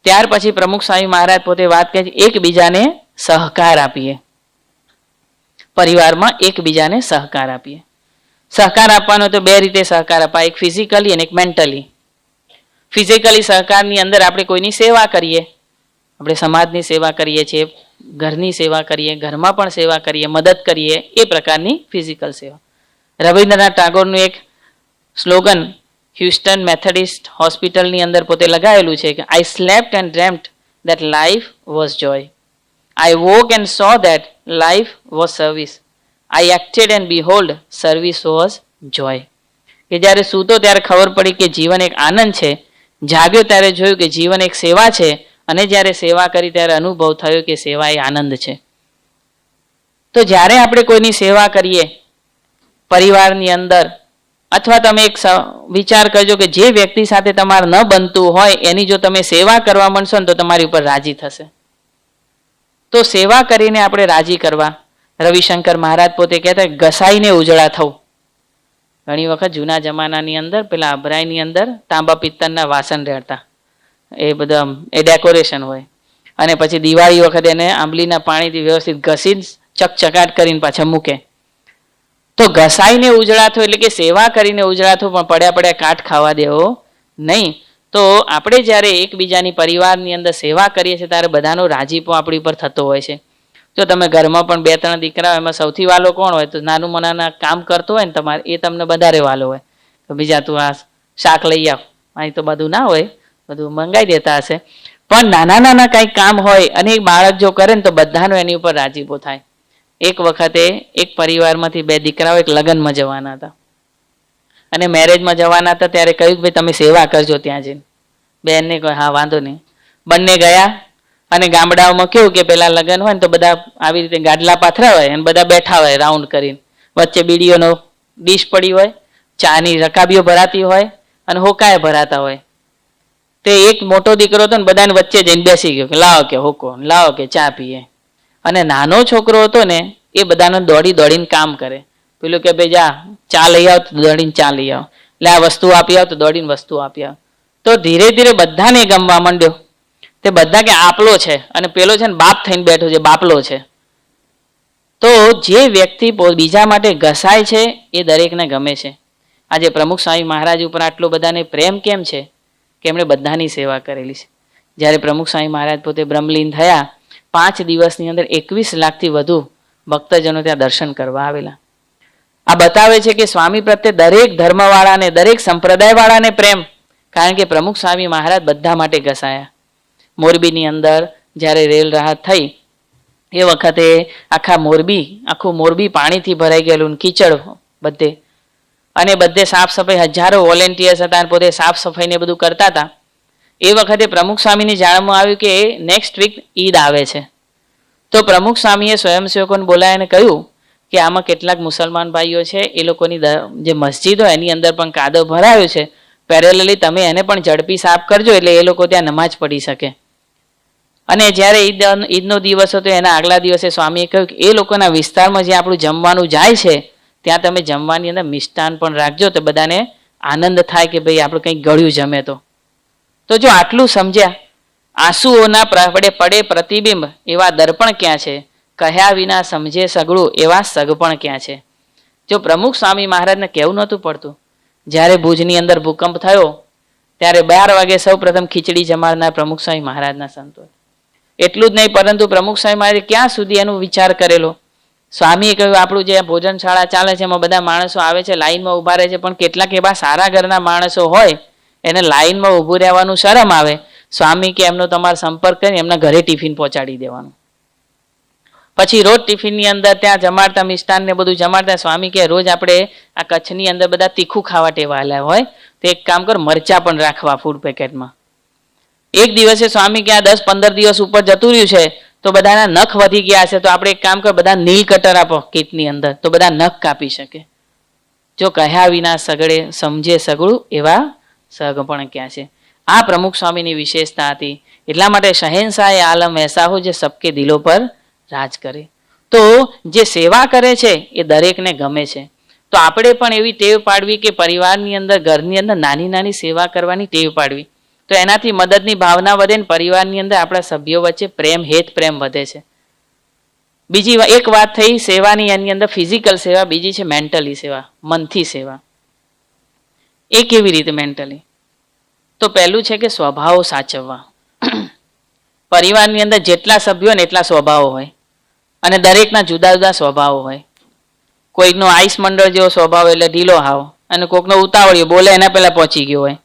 ત્યાર પછી પ્રમુખ સ્વામી મહારાજ પોતે વાત કરે છે એકબીજાને સહકાર આપીએ. પરિવારમાં એકબીજાને સહકાર આપીએ. સહકાર આપવાનો તો બે રીતે સહકાર અપાય, એક ફિઝિકલી અને એક મેન્ટલી. ફિઝિકલી સહકારની અંદર આપણે કોઈની સેવા કરીએ, આપણે સમાજની સેવા કરીએ છીએ, ઘરની સેવા કરીએ, ઘરમાં પણ સેવા કરીએ, મદદ કરીએ, એ પ્રકારની ફિઝિકલ સેવા. રવિન્દ્રનાથ ટાગોરનું એક સ્લોગન હ્યુસ્ટન મેથોડિસ્ટ હોસ્પિટલની અંદર પોતે લગાવેલું છે કે I slept and dreamt that life was joy. I woke and saw that life was service. I acted and behold, service was joy. કે જ્યારે સૂતો ત્યારે ખબર પડી કે જીવન એક આનંદ છે, જાગ્યો ત્યારે જોયું કે જીવન એક સેવા છે, અને જ્યારે સેવા કરી ત્યારે અનુભવ થયો કે સેવા એ આનંદ છે. તો જ્યારે આપણે કોઈની સેવા કરીએ પરિવારની અંદર, અથવા તમે એક વિચાર કરજો કે જે વ્યક્તિ સાથે તમારે ન બનતું હોય એની જો તમે સેવા કરવા માંડશો ને તો તમારી ઉપર રાજી થશે. તો સેવા કરીને આપણે રાજી કરવા. રવિશંકર મહારાજ પોતે કહેતા ઘસાઈને ઉજળા થવું. ઘણી વખત જૂના જમાનાની અંદર પેલા અભરાઈની અંદર તાંબા પિત્તળના વાસણ રહેતા, એ બધા એ ડેકોરેશન હોય, અને પછી દિવાળી વખતે એને આંબલીના પાણીથી વ્યવસ્થિત ઘસીને ચકચકાટ કરીને પાછા મૂકે. તો ઘસાઈને ઉજળા થવું એટલે કે સેવા કરીને ઉજળા થવું, પણ પડ્યા પડ્યા કાઠ ખાવા દેવો નહીં. તો આપણે જ્યારે એકબીજાની પરિવારની અંદર સેવા કરીએ છીએ ત્યારે બધાનો રાજીપો આપણી ઉપર થતો હોય છે. જો તમે ઘરમાં પણ 2-3 દીકરા હોય, એમાં સૌથી વાલો કોણ હોય? તો નાનું મનાના કામ કરતો હોય ને તમારે, એ તમને વધારે વાલો હોય. તો બીજા તું આ શાક લઈ આવ, અહીં તો બધું ના હોય, બધું મંગાવી દેતા હશે. પણ નાના નાના કંઈક કામ હોય અને એક બાળક જો કરે ને તો બધાનો એની ઉપર રાજીપો થાય. એક વખતે એક પરિવારમાંથી 2 દીકરાઓ એક લગ્નમાં જવાના હતા અને મેરેજમાં જવાના હતા. ત્યારે કહ્યું કે ભાઈ તમે સેવા કરજો ત્યાં જઈને. બેનને કહે હા વાંધો નહીં. બંને ગયા અને ગામડાઓમાં કેવું કે પેલા લગ્ન હોય ને તો બધા આવી રીતે ગાડલા પાથરા હોય અને બધા બેઠા હોય રાઉન્ડ કરીને, વચ્ચે બીડીઓનો ડીશ પડી હોય, ચાની રકાબીઓ ભરાતી હોય અને હોકાએ ભરાતા હોય. તે એક મોટો દીકરો હતો ને બધાને વચ્ચે જઈને બેસી ગયો કે લાવો કે હોકો, લાવો કે ચા પીએ. અને નાનો છોકરો હતો ને એ બધાને દોડી દોડીને કામ કરે. પેલું કે ભાઈ જા ચા લઈ આવ તો દોડીને ચા લઈ આવ, એટલે આ વસ્તુ આપી આવ તો દોડીને વસ્તુ આપી આવ. તો ધીરે ધીરે બધાને ગમવા માંડ્યો. તે બધા કે આપલો છે અને પેલો છે ને બાપ થઈને બેઠો છે, બાપલો છે. તો જે વ્યક્તિ બીજા માટે ઘસાય છે એ દરેકને ગમે છે. આજે પ્રમુખ સ્વામી મહારાજ ઉપર આટલો બધાને પ્રેમ કેમ છે? કે એમણે બધાની સેવા કરેલી છે. જ્યારે પ્રમુખ સ્વામી મહારાજ પોતે બ્રહ્મલીન થયા, 5 દિવસની અંદર 21 લાખથી વધુ ભક્તજનો ત્યાં દર્શન કરવા આવેલા. આ બતાવે છે કે સ્વામી પ્રત્યે દરેક ધર્મવાળાને, દરેક સંપ્રદાયવાળાને પ્રેમ, કારણ કે પ્રમુખ સ્વામી મહારાજ બધા માટે ઘસાયા. મોરબીની અંદર જ્યારે રેલ રાહત થઈ એ વખતે આખું મોરબી પાણીથી ભરાઈ ગયેલું, કીચડ બધે, અને બધે સાફ સફાઈ, હજારો વોલેન્ટિયર્સ હતા અને પોતે સાફ સફાઈને બધું કરતા હતા. એ વખતે પ્રમુખ સ્વામીને જાણવામાં આવ્યું કે નેક્સ્ટ વીક ઈદ આવે છે. તો પ્રમુખ સ્વામીએ સ્વયંસેવકોને બોલાવીને કહ્યું કે આમાં કેટલાક મુસલમાન ભાઈઓ છે, એ લોકોની જે મસ્જિદ હોય એની અંદર પણ કાદવ ભરાયો છે, પેરેલલી તમે એને પણ ઝડપી સાફ કરજો એટલે એ લોકો ત્યાં નમાજ પઢી શકે. અને જ્યારે ઈદનો દિવસ હતો એના આગલા દિવસે સ્વામીએ કહ્યું કે એ લોકોના વિસ્તારમાં જ્યાં આપણું જમવાનું જાય છે ત્યાં તમે જમવાની અંદર મિષ્ટાન પણ રાખજો, તો બધાને આનંદ થાય કે ભાઈ આપણે કંઈક ગળ્યું જમે. તો જો આટલું સમજ્યા, આંસુઓના પડે પ્રતિબિંબ એવા દર્પણ ક્યાં છે, કહ્યા વિના સમજે સગળું એવા સગપણ ક્યાં છે. જો પ્રમુખ સ્વામી મહારાજને કહેવું નહોતું પડતું. જ્યારે ભુજની અંદર ભૂકંપ થયો ત્યારે 12 વાગે સૌ પ્રથમ ખીચડી જમાડનાર પ્રમુખ સ્વામી મહારાજના સંતો. એટલું જ નહીં, પરંતુ પ્રમુખ સ્વામી મહારાજે ક્યાં સુધી એનો વિચાર કરેલો. સ્વામીએ કહ્યું આપણું જે ભોજનશાળા ચાલે છે એમાં બધા માણસો આવે છે, લાઈનમાં ઊભા રહે છે, પણ કેટલાક એવા સારા ઘરના માણસો હોય એને લાઈનમાં ઊભું રહેવાનું શરમ આવે. સ્વામી કે એમનો તમારો સંપર્ક કરીને એમના ઘરે ટિફિન પહોંચાડી દેવાનું. પછી રોજ ટિફિનની અંદર ત્યાં જમાડતા મિષ્ટાન ને બધું જમાડતા. સ્વામી કે રોજ આપણે આ કચ્છની અંદર બધા તીખું ખાવા ટેવાયેલા હોય તો એક કામ કર, મરચા પણ રાખવા ફૂડ પેકેટમાં. એક દિવસે સ્વામી કે આ 10-15 દિવસ ઉપર જતું રહ્યું છે તો બધાના નખ વધી ગયા છે, તો આપણે એક કામ કર, બધા નીલ કટર આપો કીટની અંદર, તો બધા નખ કાપી શકે. જો કહ્યા વિના સગળે સમજે સગળું એવા સગપણ ક્યાં છે. આ પ્રમુખ સ્વામીની વિશેષતા હતી. એટલા માટે શહેનશાહ આલમ એસા હો જે સબકે દિલો પર રાજ કરે. તો જે સેવા કરે છે એ દરેકને ગમે છે. તો આપણે પણ એવી ટેવ પાડવી કે પરિવારની અંદર, ઘરની અંદર નાની નાની સેવા કરવાની ટેવ પાડવી. તો એનાથી મદદની ભાવના વધે ને પરિવારની અંદર આપણા સભ્યો વચ્ચે પ્રેમ, હેત પ્રેમ વધે છે. બીજી એક વાત થઈ સેવાની, એની અંદર ફિઝિકલ સેવા, બીજી છે મેન્ટલી સેવા, મનથી સેવા. એ કેવી રીતે મેન્ટલી? તો પહેલું છે કે સ્વભાવો સાચવવા. પરિવારની અંદર જેટલા સભ્યો ને એટલા સ્વભાવો હોય અને દરેકના જુદા જુદા સ્વભાવો હોય. કોઈકનો આઈસ મંડળ જેવો સ્વભાવ એટલે ઢીલો હાવ, અને કોઈકનો ઉતાવળિયો, બોલે એના પહેલા પહોંચી ગયો હોય.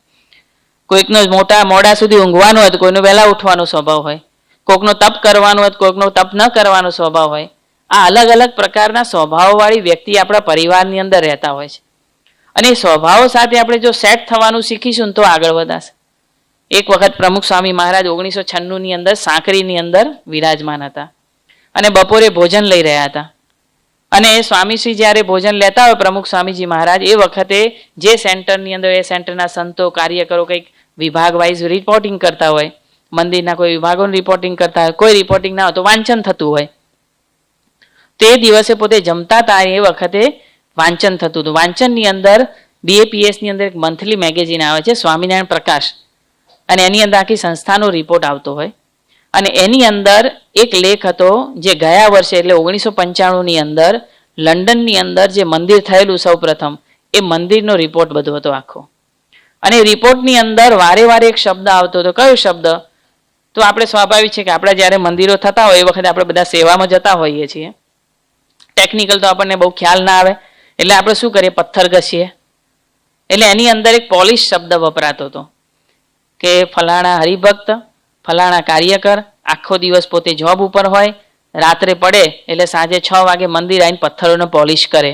કોઈકનો મોડા સુધી ઊંઘવાનું હોય તો કોઈનો વહેલા ઉઠવાનો સ્વભાવ હોય. કોઈકનો તપ કરવાનો હોય તો કોઈકનો તપ ન કરવાનો સ્વભાવ હોય. આ અલગ અલગ પ્રકારના સ્વભાવવાળી વ્યક્તિ આપણા પરિવારની અંદર રહેતા હોય છે. અને એ સ્વભાવો સાથે આપણે જો સેટ થવાનું શીખીશું તો આગળ વધાશે. એક વખત પ્રમુખ સ્વામી મહારાજ 1996ની અંદર સાંકરીની અંદર વિરાજમાન હતા અને બપોરે ભોજન લઈ રહ્યા હતા. અને સ્વામીશ્રી જ્યારે ભોજન લેતા હોય પ્રમુખ સ્વામીજી મહારાજ, એ વખતે જે સેન્ટરની અંદર એ સેન્ટરના સંતો, કાર્યકરો કંઈક વિભાગ વાઇઝ રિપોર્ટિંગ કરતા હોય, મંદિરના કોઈ વિભાગોનું રિપોર્ટિંગ કરતા હોય, કોઈ રિપોર્ટિંગ ના હોય તો વાંચન થતું હોય. તે દિવસે પોતે જમતા હતા એ વખતે વાંચન થતું હતું. વાંચનની અંદર BAPSની અંદર એક મંથલી મેગેઝિન આવે છે, સ્વામિનારાયણ પ્રકાશ, અને એની અંદર આખી સંસ્થાનો રિપોર્ટ આવતો હોય. અને એની અંદર એક લેખ હતો જે ગયા વર્ષે એટલે 1995ની અંદર લંડનની અંદર જે મંદિર થયેલું સૌ પ્રથમ, એ મંદિરનો રિપોર્ટ બધો હતો આખો. અને રિપોર્ટની અંદર વારે વારે એક શબ્દ આવતો હતો. કયો શબ્દ? તો આપણે સ્વાભાવિક છે કે આપણે જ્યારે મંદિરો થતા હોય એ વખતે આપણે બધા સેવામાં જતા હોઈએ છીએ. ટેકનિકલ તો આપણને બહુ ખ્યાલ ના આવે એટલે આપણે શું કરીએ, પથ્થર ઘસીએ. એટલે એની અંદર એક પોલિશ શબ્દ વપરાતો હતો કે ફલાણા હરિભક્ત, ફલાણા કાર્યકર આખો દિવસ પોતે જોબ ઉપર હોય, રાત્રે પડે એટલે સાંજે 6 વાગે મંદિર આવીને પથ્થરોને પોલિશ કરે.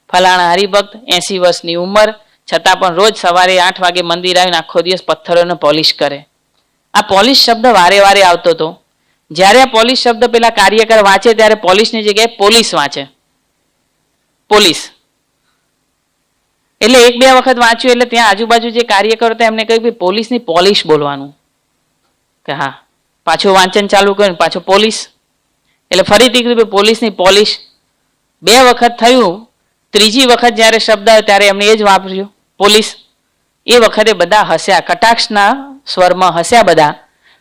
ફલાણા હરિભક્ત 80 વર્ષની ઉંમર છતાં પણ રોજ સવારે 8 વાગે મંદિર આવીને આખો દિવસ પથ્થરોને પોલિશ કરે. આ પોલિશ શબ્દ વારે વારે આવતો હતો. જ્યારે આ પોલિશ શબ્દ પેલા કાર્યકર વાંચે ત્યારે પોલિશની જગ્યાએ પોલીસ વાંચે. પોલીસ એટલે 1-2 વખત વાંચ્યું એટલે ત્યાં આજુબાજુ જે કાર્યકરો હતા એમને કહ્યું કે પોલીસની પોલિશ બોલવાનું. કે હા, પાછું વાંચન ચાલુ કર્યું, પાછું પોલીસ. એટલે ફરીથી કીધું પોલીસની પોલિશ. 2 વખત થયું. ત્રીજી વખત જ્યારે શબ્દ આવ્યો ત્યારે એમણે એ જ વાપર્યું, પોલીસ. એ વખતે બધા હસ્યા, કટાક્ષના સ્વરમાં હસ્યા બધા.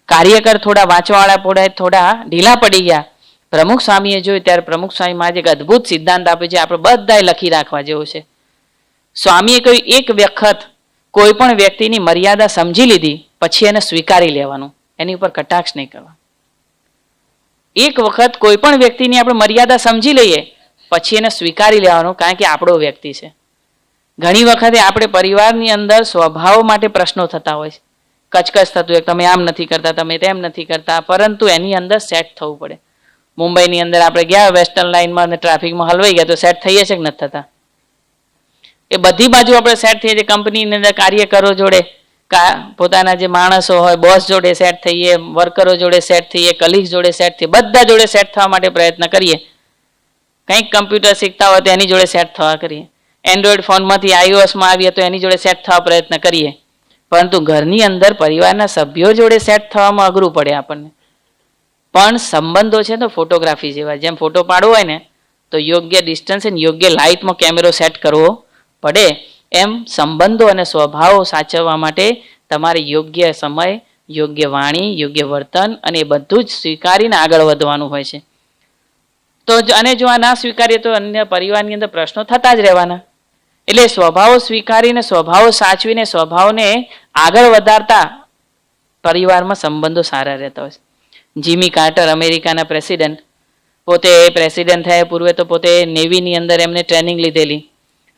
કાર્યકર થોડા વાંચવાવાળા થોડા ઢીલા પડી ગયા. પ્રમુખ સ્વામીએ જોયું ત્યારે પ્રમુખ સ્વામી મહારાજે એક અદ્ભુત સિદ્ધાંત આપ્યો છે, આપણે બધાએ લખી રાખવા જેવો છે. સ્વામીએ કહ્યું એક વખત કોઈ પણ વ્યક્તિની મર્યાદા સમજી લીધી પછી એને સ્વીકારી લેવાનું, એની ઉપર કટાક્ષ નહીં કરવા. એક વખત કોઈ પણ વ્યક્તિની આપણે મર્યાદા સમજી લઈએ પછી એને સ્વીકારી લેવાનું, કારણ કે આપણો વ્યક્તિ છે. ઘણી વખતે આપણે પરિવારની અંદર સ્વભાવ માટે પ્રશ્નો થતા હોય છે, કચકચ થતું હોય, તમે આમ નથી કરતા, તમે તેમ નથી કરતા, પરંતુ એની અંદર સેટ થવું પડે. મુંબઈની અંદર આપણે ગયા વેસ્ટર્ન લાઇનમાં અને ટ્રાફિકમાં હલવાઈ ગયા તો સેટ થઈએ છે કે નથી થતા? એ બધી બાજુ આપણે સેટ થઈએ છીએ. કંપનીની અંદર કાર્યકરો જોડે પોતાના જે માણસો હોય બોસ જોડે સેટ થઈએ, વર્કરો જોડે સેટ થઈએ, કલીગ્સ જોડે સેટ થઈએ, બધા જોડે સેટ થવા માટે પ્રયત્ન કરીએ. કંઈક કમ્પ્યુટર શીખતા હોય તો એની જોડે સેટ થવા કરીએ. એન્ડ્રોઈડ ફોનમાંથી iOSમાં આવીએ તો એની જોડે સેટ થવા પ્રયત્ન કરીએ. પરંતુ ઘરની અંદર પરિવારના સભ્યો જોડે સેટ થવામાં અઘરું પડે આપણને. પણ સંબંધો છે તો ફોટોગ્રાફી જેવા, જેમ ફોટો પાડવો હોય ને તો યોગ્ય ડિસ્ટન્સ અને યોગ્ય લાઇટમાં કેમેરો સેટ કરવો પડે, એમ સંબંધો અને સ્વભાવો સાચવવા માટે તમારે યોગ્ય સમય, યોગ્ય વાણી, યોગ્ય વર્તન અને એ બધું જ સ્વીકારીને આગળ વધવાનું હોય છે. તો અને જો આ ના સ્વીકારીએ તો અન્ય પરિવારની અંદર પ્રશ્નો થતા જ રહેવાના. એટલે સ્વભાવો સ્વીકારીને, સ્વભાવો સાચવીને, સ્વભાવને આગળ વધારતા પરિવારમાં સંબંધો સારા રહેતા હોય છે. જીમી કાર્ટર, અમેરિકાના પ્રેસિડેન્ટ, પોતે પ્રેસિડેન્ટ થયા પૂર્વે તો પોતે નેવીની અંદર એમને ટ્રેનિંગ લીધેલી.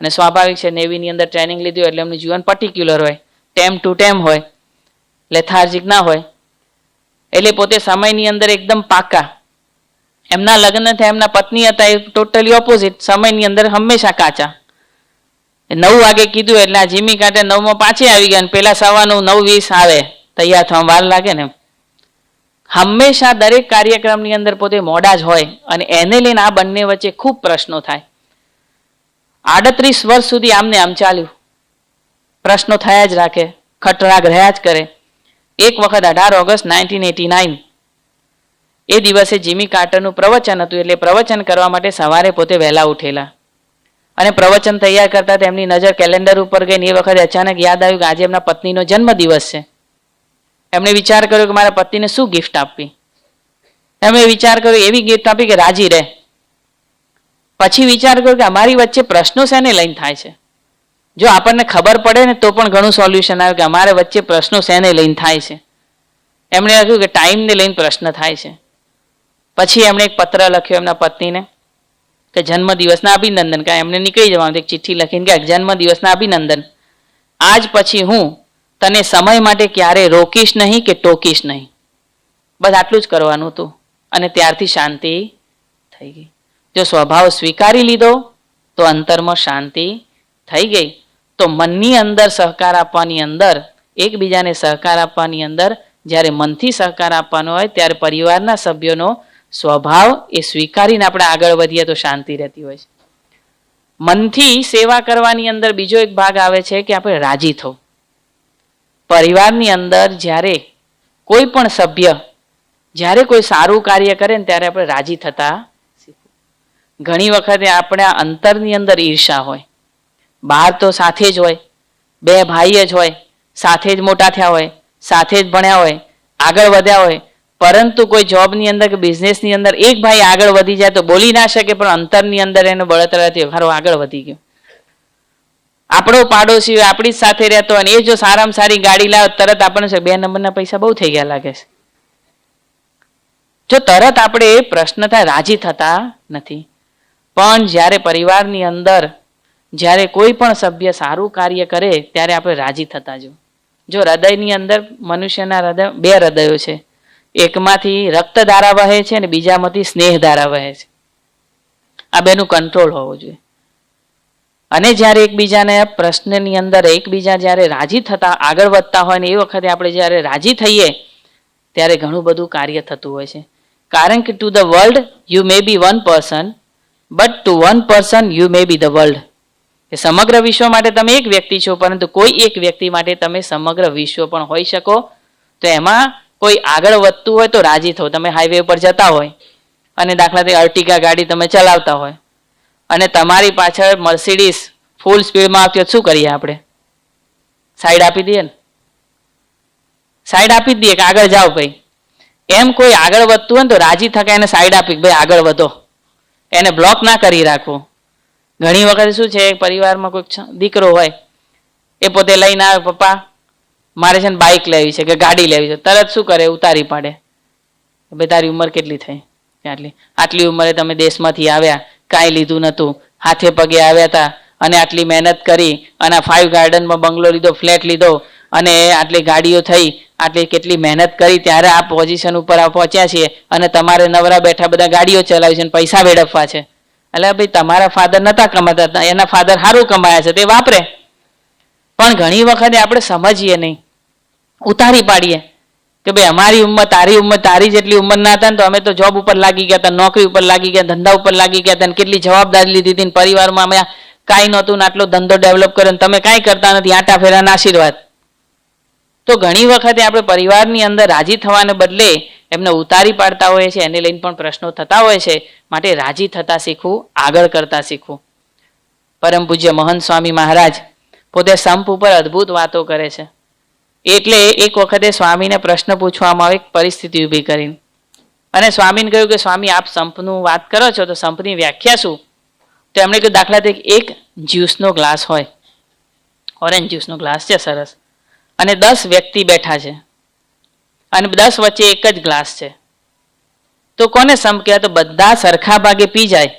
અને સ્વાભાવિક છે, નેવીની અંદર ટ્રેનિંગ લીધી હોય એટલે એમનું જીવન પર્ટિક્યુલર હોય, ટેમ ટુ ટેમ હોય, લેથાર્જિક ના હોય. એટલે પોતે સમયની અંદર એકદમ પાકા. એમના લગ્ન થયા, એમના પત્ની હતા એ ટોટલી ઓપોઝિટ, સમયની અંદર હંમેશા કાચા. 9 વાગે કીધું એટલે આ જીમી કાર્ટર 9માં પાછી આવી ગયા, પેલા સવારનું 9:20 આવે, તૈયાર થવામાં વાર લાગે ને. હંમેશા દરેક કાર્યક્રમની અંદર પોતે મોડા જ હોય અને એને લઈને આ બંને વચ્ચે ખૂબ પ્રશ્નો થાય. 38 વર્ષ સુધી આમને આમ ચાલ્યું, પ્રશ્નો થયા જ રાખે, ખટરાગ રહ્યા જ કરે. એક વખત 18 ઓગસ્ટ 1989 એ દિવસે જીમી કાર્ટરનું પ્રવચન હતું. એટલે પ્રવચન કરવા માટે સવારે પોતે વહેલા ઉઠેલા અને પ્રવચન તૈયાર કરતા તેમની નજર કેલેન્ડર ઉપર ગઈ. એ વખતે અચાનક યાદ આવ્યું કે આજે એમના પત્નીનો જન્મદિવસ છે. એમણે વિચાર કર્યો કે મારા પત્નીને શું ગિફ્ટ આપવી. એમણે વિચાર કર્યો એવી ગિફ્ટ આપી કે રાજી રહે. પછી વિચાર કર્યો કે અમારી વચ્ચે પ્રશ્નો શેને લઈને થાય છે. જો આપણને ખબર પડે ને તો પણ ઘણું સોલ્યુશન આવે કે અમારે વચ્ચે પ્રશ્નો શેને લઈને થાય છે. એમણે લખ્યું કે ટાઈમને લઈને પ્રશ્ન થાય છે. પછી એમણે એક પત્ર લખ્યો એમના પત્નીને કે જન્મદિવસના અભિનંદન. કાંઈ એમને નીકળી જવાનું, એક ચિઠ્ઠી લખીને કે જન્મદિવસના અભિનંદન. આજ પછી હું તને સમય માટે ક્યારે રોકીશ નહીં કે ટોકીશ નહીં. બસ આટલું જ કરવાનું હતું અને ત્યારથી શાંતિ થઈ ગઈ. જો સ્વભાવ સ્વીકારી લીધો તો અંતરમાં શાંતિ થઈ ગઈ. તો મનની અંદર સહકાર આપવાની અંદર, એકબીજાને સહકાર આપવાની અંદર જ્યારે મનથી સહકાર આપવાનો હોય ત્યારે પરિવારના સભ્યોનો સ્વભાવ એ સ્વીકારીને આપણે આગળ વધીએ તો શાંતિ રહેતી હોય છે. મનથી સેવા કરવાની અંદર બીજો એક ભાગ આવે છે કે આપણે રાજી થવું. પરિવારની અંદર જ્યારે કોઈ પણ સભ્ય જ્યારે કોઈ સારું કાર્ય કરે ને ત્યારે આપણે રાજી થતા શીખવું. ઘણી વખતે આપણા અંતરની અંદર ઈર્ષા હોય. બહાર તો સાથે જ હોય, 2 ભાઈ જ હોય, સાથે જ મોટા થયા હોય, સાથે જ ભણ્યા હોય, આગળ વધ્યા હોય, પરંતુ કોઈ જોબની અંદર કે બિઝનેસની અંદર એક ભાઈ આગળ વધી જાય તો બોલી ના શકે, પણ અંતરની અંદર એને બળતરાથી હારો આગળ વધી ગયો. આપણો પાડોશી આપણી જ સાથે રહેતો અને એ જો સારામાં સારી ગાડી લાવે તરત આપણને 2 નંબરના પૈસા બહુ થઈ ગયા લાગે છે. જો તરત આપણે એ પ્રશ્ન થાય, રાજી થતા નથી. પણ જ્યારે પરિવારની અંદર જ્યારે કોઈ પણ સભ્ય સારું કાર્ય કરે ત્યારે આપણે રાજી થતા જો હૃદયની અંદર મનુષ્યના હૃદય 2 હૃદયો છે. એકમાંથી રક્તધારા વહે છે અને બીજામાંથી સ્નેહધારા વહે છે. આ બેનું કંટ્રોલ હોવો જોઈએ. અને જ્યારે એકબીજાને પ્રશ્નની અંદર એકબીજા જ્યારે રાજી થતા આગળ વધતા હોય ને એ વખતે આપણે જ્યારે રાજી થઈએ ત્યારે ઘણું બધું કાર્ય થતું હોય છે. કારણ કે to the world you may be one person, but to one person you may be the world. સમગ્ર વિશ્વ માટે તમે એક વ્યક્તિ છો, પરંતુ કોઈ એક વ્યક્તિ માટે તમે સમગ્ર વિશ્વ પણ હોઈ શકો. તો એમાં કોઈ આગળ વધતું હોય તો રાજી થો. તમે હાઈવે પર જતા હોય અને દાખલા તરીકે અર્ટિગા ગાડી તમે ચલાવતા હોય અને તમારી પાછળ મર્સિડીઝ ફૂલ સ્પીડમાં આવતી હોય, શું કરીએ આપણે? સાઈડ આપી દઈએ ને, સાઈડ આપી જ દઈએ કે આગળ જાઓ ભાઈ. એમ કોઈ આગળ વધતું હોય ને તો રાજી થકાય એને સાઈડ આપી, ભાઈ આગળ વધો, એને બ્લોક ના કરી રાખવો. ઘણી વખત શું છે, પરિવારમાં કોઈ દીકરો હોય એ પોતે લઈને આવે, પપ્પા મારે છે ને બાઇક લેવી છે કે ગાડી લેવી છે, તરત શું કરે, ઉતારી પાડે. ભાઈ તારી ઉંમર કેટલી થઈ? આટલી ઉંમરે તમે દેશમાંથી આવ્યા, કાંઈ લીધું નહોતું, હાથે પગે આવ્યા હતા અને આટલી મહેનત કરી અને 5 ગાર્ડનમાં બંગલો લીધો, ફ્લેટ લીધો અને આટલી ગાડીઓ થઈ, આટલી કેટલી મહેનત કરી ત્યારે આ પોઝિશન ઉપર પહોંચ્યા છીએ અને તમારે નવરા બેઠા બધા ગાડીઓ ચલાવી છે અને પૈસા વેડફવા છે. એટલે ભાઈ તમારા ફાધર નતા કમાતા, એના ફાધર સારું કમાયા છે તે વાપરે. પણ ઘણી વખતે આપણે સમજીએ નહીં. ઉતારી પાડીએ કે ભાઈ અમારી ઉંમર તારી જેટલી ઉંમર ના હતા ને તો અમે તો જોબ ઉપર લાગી ગયા હતા, નોકરી ઉપર લાગી ગયા, ધંધા ઉપર લાગી ગયા હતા, કેટલી જવાબદારી લીધી હતી, પરિવારમાં અમે કાંઈ નહોતું ને આટલો ધંધો ડેવલપ કર્યો ને તમે કાંઈ કરતા નથી, આટા ફેરાના આશીર્વાદ. તો ઘણી વખતે આપણે પરિવારની અંદર રાજી થવાને બદલે એમને ઉતારી પાડતા હોય છે, એને લઈને પણ પ્રશ્નો થતા હોય છે. માટે રાજી થતા શીખવું, આગળ કરતા શીખવું. પરમ પૂજ્ય મહંત સ્વામી મહારાજ પોતે સંપ ઉપર અદ્ભુત વાતો કરે છે. એટલે એક વખતે સ્વામીને પ્રશ્ન પૂછવામાં આવે, પરિસ્થિતિ ઊભી કરીને, અને સ્વામીને કહ્યું કે સ્વામી આપ સંપનું વાત કરો છો તો સંપની વ્યાખ્યા શું? તો એમણે કહ્યું દાખલા તરીકે એક જ્યુસનો ગ્લાસ હોય, ઓરેન્જ જ્યુસનો ગ્લાસ છે સરસ, અને 10 વ્યક્તિ બેઠા છે અને 10 વચ્ચે એક જ ગ્લાસ છે, તો કોને સંપ કહેવાય? તો બધા સરખા ભાગે પી જાય,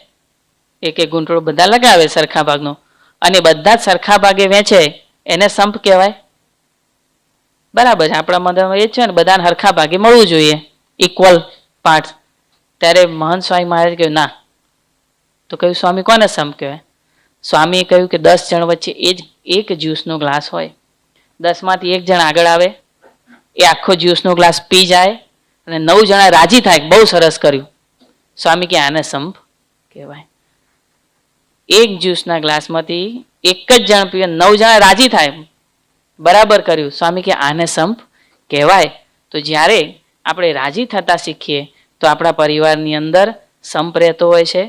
એક એક ઘૂંટડો બધા લગાવે સરખા ભાગનો, અને બધા જ સરખા ભાગે વેચે, એને સંપ કહેવાય. બરાબર છે, આપણા મનમાં એ જ છે ને, બધાને સરખા ભાગે મળવું જોઈએ, ઇક્વલ પાર્ટ. ત્યારે મહંત સ્વામી મહારાજ કહ્યું ના. તો કહ્યું સ્વામી કોને સંપ કહેવાય? સ્વામીએ કહ્યું કે 10 જણ વચ્ચે એ જ એક જ્યુસનો ગ્લાસ હોય, 10 માંથી એક જણ આગળ આવે, એ આખો જ્યુસનો ગ્લાસ પી જાય અને 9 જણા રાજી થાય, બહુ સરસ કર્યું. સ્વામી કે આને સંપ કહેવાય. એક જ્યુસના ગ્લાસમાંથી એક જ જણ પીવે, 9 જણા રાજી થાય, બરાબર કર્યું. સ્વામી કે આને સંપ કહેવાય. તો જ્યારે આપણે રાજી થતા શીખીએ તો આપણા પરિવારની અંદર સંપ રહેતો હોય છે.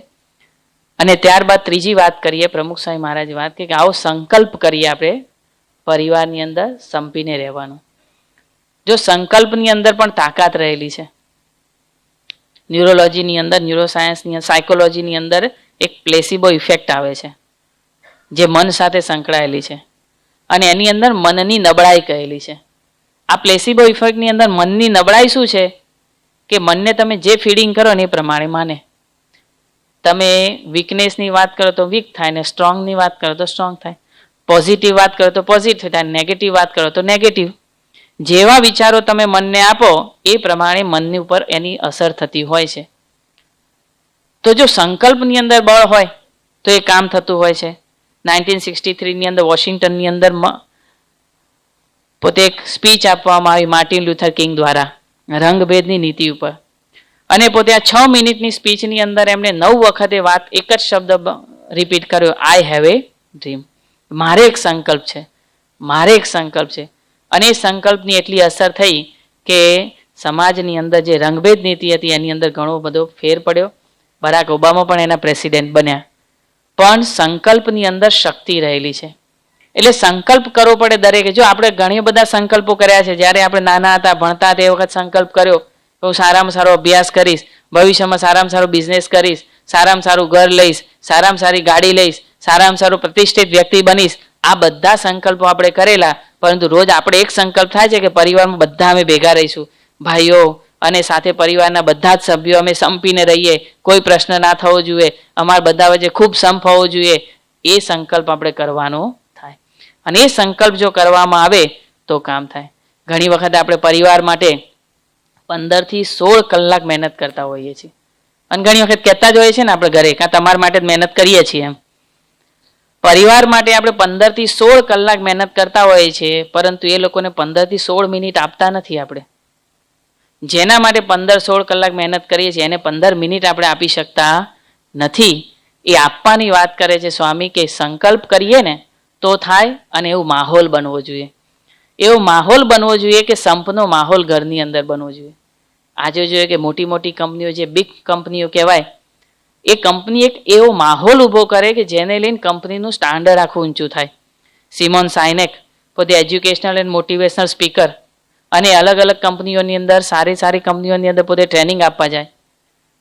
અને ત્યારબાદ ત્રીજી વાત કરીએ, પ્રમુખ સ્વામી મહારાજ વાત કે આવો સંકલ્પ કરીએ આપણે પરિવારની અંદર સંપીને રહેવાનો. જો સંકલ્પની અંદર પણ તાકાત રહેલી છે. ન્યુરોલોજીની અંદર, ન્યુરોસાયન્સની, સાયકોલોજીની અંદર એક પ્લેસિબો ઇફેક્ટ આવે છે જે મન સાથે સંકળાયેલી છે, અને એની અંદર મનની નબળાઈ કહેલી છે. આ પ્લેસિબો ઇફેક્ટની અંદર મનની નબળાઈ શું છે કે મનને તમે જે ફીડિંગ કરો ને એ પ્રમાણે માને. તમે વીકનેસની વાત કરો તો વીક થાય, ને સ્ટ્રોંગની વાત કરો તો સ્ટ્રોંગ થાય, પોઝિટિવ વાત કરો તો પોઝિટિવ થાય, નેગેટિવ વાત કરો તો નેગેટિવ. જેવા વિચારો તમે મનને આપો એ પ્રમાણે મનની ઉપર એની અસર થતી હોય છે. તો જો સંકલ્પની અંદર બળ હોય તો એ કામ થતું હોય છે. 1963ની અંદર વોશિંગ્ટનની અંદર પોતે એક સ્પીચ આપવામાં આવી માર્ટિન લ્યુથર કિંગ દ્વારા રંગભેદની નીતિ ઉપર, અને પોતે આ 6 મિનિટની સ્પીચની અંદર એમણે 9 વખતે વાત એક જ શબ્દ રિપીટ કર્યો, આઈ હેવ એ ડ્રીમ. મારે એક સંકલ્પ છે, મારે એક સંકલ્પ છે. અને એ સંકલ્પની એટલી અસર થઈ કે સમાજની અંદર જે રંગભેદ નીતિ હતી એની અંદર ઘણો બધો ફેર પડ્યો. બરાક ઓબામા પણ એના પ્રેસિડેન્ટ બન્યા. પણ સંકલ્પની અંદર શક્તિ રહેલી છે. એટલે સંકલ્પ કરવો પડે દરેકે. જો આપણે ઘણી બધા સંકલ્પો કર્યા છે, જ્યારે આપણે નાના હતા ભણતા તે વખત સંકલ્પ કર્યો હું સારામાં સારો અભ્યાસ કરીશ, ભવિષ્યમાં સારામાં સારો બિઝનેસ કરીશ, સારામાં સારું ઘર લઈશ, સારામાં સારી ગાડી લઈશ, સારામાં સારું પ્રતિષ્ઠિત વ્યક્તિ બનીશ. આ બધા સંકલ્પો આપણે કરેલા, પરંતુ રોજ આપણે એક સંકલ્પ થાય છે કે પરિવારમાં બધા અમે ભેગા રહીશું, ભાઈઓ અને સાથે પરિવારના બધા જ સભ્યો અમે સંપીને રહીએ, કોઈ પ્રશ્ન ના થવો જોઈએ, અમારા બધા વચ્ચે ખૂબ સંપ હોવો જોઈએ. એ સંકલ્પ આપણે કરવાનો થાય, અને એ સંકલ્પ જો કરવામાં આવે તો કામ થાય. ઘણી વખત આપણે પરિવાર માટે 15 થી 16 કલાક મહેનત કરતા હોઈએ છીએ, અને ઘણી વખત કહેતા જ હોઈએ છીએ ને આપણે ઘરે, કાં તમારા માટે જ મહેનત કરીએ છીએ એમ. પરિવાર માટે આપણે 15 થી 16 કલાક મહેનત કરતા હોઈએ છીએ, પરંતુ એ લોકોને 15 થી 16 મિનિટ આપતા નથી. આપણે જેના માટે 15-16 કલાક મહેનત કરીએ છીએ એને 15 મિનિટ આપણે આપી શકતા નથી. એ આપવાની વાત કરે છે સ્વામી કે સંકલ્પ કરીએ ને તો થાય, અને એવું માહોલ બનવો જોઈએ. એવો માહોલ બનવો જોઈએ કે સંપનો માહોલ ઘરની અંદર બનવો જોઈએ. આજે જોઈએ કે મોટી મોટી કંપનીઓ, જે બિગ કંપનીઓ કહેવાય, એ કંપની એક એવો માહોલ ઊભો કરે કે જેને લઈને કંપનીનું સ્ટાન્ડર્ડ આખું ઊંચું થાય. સિમોન સાયનેક પોતે એજ્યુકેશનલ એન્ડ મોટિવેશનલ સ્પીકર, અને અલગ અલગ કંપનીઓની અંદર, સારી સારી કંપનીઓની અંદર પોતે ટ્રેનિંગ આપવા જાય.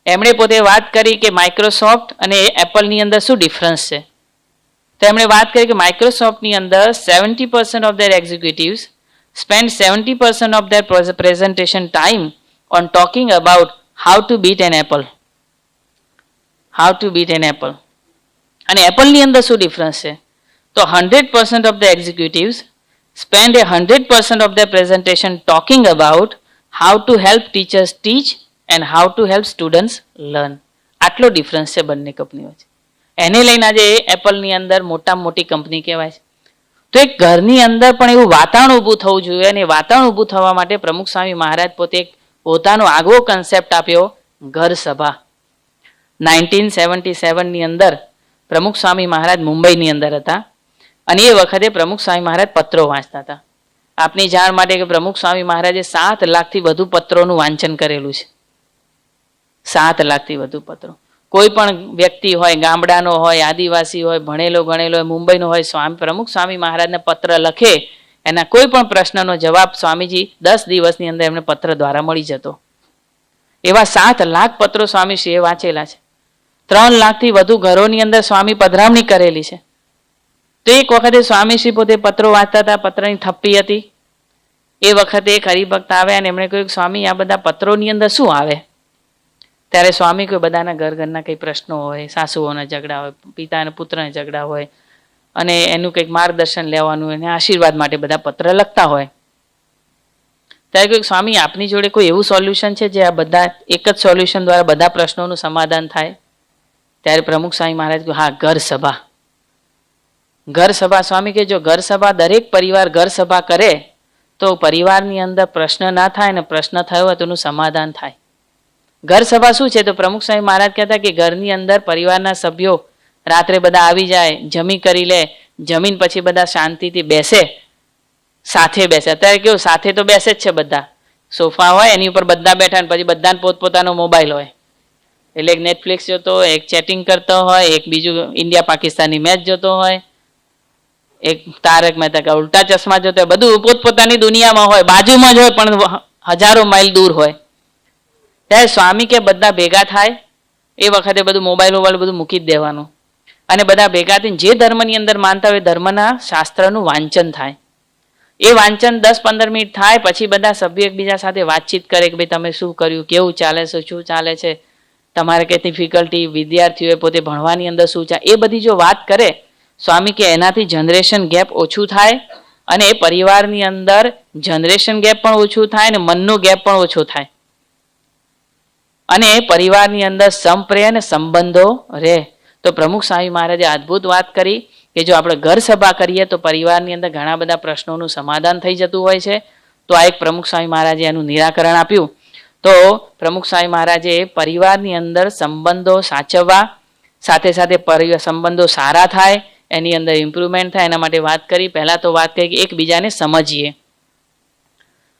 એમણે પોતે વાત કરી કે માઇક્રોસોફ્ટ અને એપલની અંદર શું ડિફરન્સ છે. તો એમણે વાત કરી કે માઇક્રોસોફ્ટની અંદર 70% of their executives spend 70% of their presentation time on talking about how to bit an apple. How to bit an apple. અને એપલની અંદર શું ડિફરન્સ છે? તો 100% of the executives spend 100% of their presentation talking about how to help teachers teach and how to help students learn. આટલો difference છે બંને કંપનીઓ છે. એને લઈને આજે એપલની અંદર મોટામાં મોટી કંપની કહેવાય છે. તો એક ઘરની અંદર પણ એવું વાતાવરણ ઊભું થવું જોઈએ, અને વાતાવરણ ઊભું થવા માટે પ્રમુખ સ્વામી મહારાજ પોતે એક પોતાનો આગવો કન્સેપ્ટ આપ્યો, ઘર સભા. 1977 ની અંદર પ્રમુખ સ્વામી મહારાજ મુંબઈની અંદર હતા, અને એ વખતે પ્રમુખ સ્વામી મહારાજ પત્રો વાંચતા હતા. આપની જાણ માટે કે પ્રમુખ સ્વામી મહારાજે 7 લાખથી વધુ પત્રોનું વાંચન કરેલું છે. 7 લાખથી વધુ પત્રો. કોઈ પણ વ્યક્તિ હોય, ગામડાનો હોય, આદિવાસી હોય, ભણેલો ગણેલો હોય, મુંબઈનો હોય, પ્રમુખ સ્વામી મહારાજને પત્ર લખે, એના કોઈ પણ પ્રશ્નનો જવાબ સ્વામીજી 10 દિવસની અંદર એમને પત્ર દ્વારા મળી જતો. એવા 7 લાખ પત્રો સ્વામીશ્રીએ વાંચેલા છે. 3 લાખથી વધુ ઘરોની અંદર સ્વામી પધરામણી કરેલી છે. તો એક વખતે સ્વામીશ્રી પોતે પત્રો વાંચતા હતા, પત્રની થપ્પી હતી. એ વખતે એક હરિભક્ત આવ્યા અને એમણે કહ્યું, સ્વામી આ બધા પત્રોની અંદર શું આવે? ત્યારે સ્વામી કોઈ બધાના ઘરના કંઈ પ્રશ્નો હોય, સાસુઓના ઝઘડા હોય, પિતા અને પુત્રના ઝઘડા હોય, અને એનું કંઈક માર્ગદર્શન લેવાનું હોય, અને આશીર્વાદ માટે બધા પત્ર લખતા હોય. ત્યારે કહ્યું, સ્વામી આપની જોડે કોઈ એવું સોલ્યુશન છે જે આ બધા એક જ સોલ્યુશન દ્વારા બધા પ્રશ્નોનું સમાધાન થાય? ત્યારે પ્રમુખ સ્વામી મહારાજ કહ્યું, હા, ઘર સભા. ઘર સભા. સ્વામી કે જો ઘર સભા દરેક પરિવાર ઘર સભા કરે તો પરિવારની અંદર પ્રશ્ન ના થાય, અને પ્રશ્ન થયો હોય તો એનું સમાધાન થાય. ઘર સભા શું છે? તો પ્રમુખ સ્વામી મહારાજ કહેતા કે ઘરની અંદર પરિવારના સભ્યો રાત્રે બધા આવી જાય, જમી કરી લે, જમીન પછી બધા શાંતિથી બેસે, સાથે બેસે. અત્યારે કેવું, સાથે તો બેસે જ છે બધા. સોફા હોય એની ઉપર બધા બેઠા, પછી બધાને પોતપોતાનો મોબાઈલ હોય. એટલે એક નેટફ્લિક્સ જોતો હોય, એક ચેટિંગ કરતો હોય, એક બીજું ઇન્ડિયા પાકિસ્તાનની મેચ જોતો હોય, એક તારક મહેતા કા ઉલ્ટા ચશ્મા જોતો હોય. બધું પોતપોતાની દુનિયામાં હોય, બાજુમાં જ હોય પણ હજારો માઇલ દૂર હોય. ત્યારે સ્વામી કે બધા ભેગા થાય, એ વખતે બધું મોબાઈલ બધું મૂકી જ દેવાનું, અને બધા ભેગા થઈને જે ધર્મની અંદર માનતા હોય ધર્મના શાસ્ત્રનું વાંચન થાય. એ વાંચન 10-15 મિનિટ થાય, પછી બધા સભ્યો એકબીજા સાથે વાતચીત કરે કે ભાઈ તમે શું કર્યું, કેવું ચાલે છે, શું ચાલે છે, તમારે કઈ ડિફિકલ્ટી, વિદ્યાર્થીઓએ પોતે ભણવાની અંદર શું ચાલે, એ બધી જો વાત કરે સ્વામી કે એનાથી જનરેશન ગેપ ઓછું થાય, અને એ પરિવારની અંદર જનરેશન ગેપ પણ ઓછું થાય, અને મનનું ગેપ પણ ઓછું થાય, અને પરિવારની અંદર સંપ્રેમ અને સંબંધો રહે. તો પ્રમુખ સ્વામી મહારાજે અદ્ભુત વાત કરી કે જો આપણે ઘર સભા કરીએ તો પરિવારની અંદર ઘણા બધા પ્રશ્નોનું સમાધાન થઈ જતું હોય છે. તો આ એક પ્રમુખ સ્વામી મહારાજે એનું નિરાકરણ આપ્યું. તો પ્રમુખ સ્વામી મહારાજે પરિવારની અંદર સંબંધો સાચવવા, સાથે સાથે સંબંધો સારા થાય, એની અંદર ઇમ્પ્રુવમેન્ટ થાય, એના માટે વાત કરી. પહેલા તો વાત કરી કે એકબીજાને સમજીએ.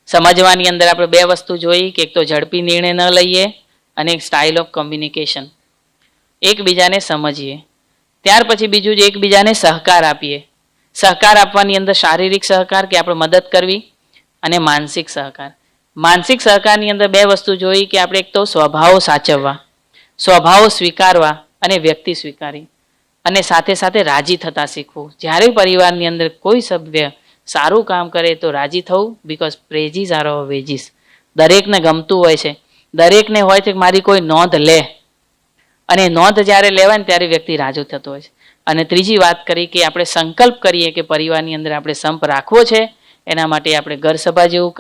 સમજવાની અંદર આપણે 2 વસ્તુ જોઈ કે એક તો ઝડપી નિર્ણય ન લઈએ, અને એક સ્ટાઇલ ઓફ કમ્યુનિકેશન. એકબીજાને સમજીએ. ત્યાર પછી બીજું જ એકબીજાને સહકાર આપીએ. સહકાર આપવાની અંદર શારીરિક સહકાર કે આપણે મદદ કરવી, અને માનસિક સહકાર. માનસિક સહકારની અંદર 2 વસ્તુ જોઈ કે આપણે એક તો સ્વભાવો સાચવવા, સ્વભાવો સ્વીકારવા, અને વ્યક્તિ સ્વીકારી, અને સાથે સાથે રાજી થતા શીખવું. જ્યારે પરિવારની અંદર કોઈ સભ્ય સારું કામ કરે તો રાજી થવું, બીકોઝ પ્રેઝીસ આર અવર વેજીસ. દરેકને ગમતું હોય છે, દરેકને હોય છે કે મારી કોઈ નોંધ લે, અને નોંધ જ્યારે લેવાય ને ત્યારે વ્યક્તિ રાજી થતો હોય છે. અને ત્રીજી વાત કરી કે આપણે સંકલ્પ કરીએ કે પરિવારની અંદર આપણે સંપ રાખવો છે, એના માટે આપણે ઘર સભા જેવું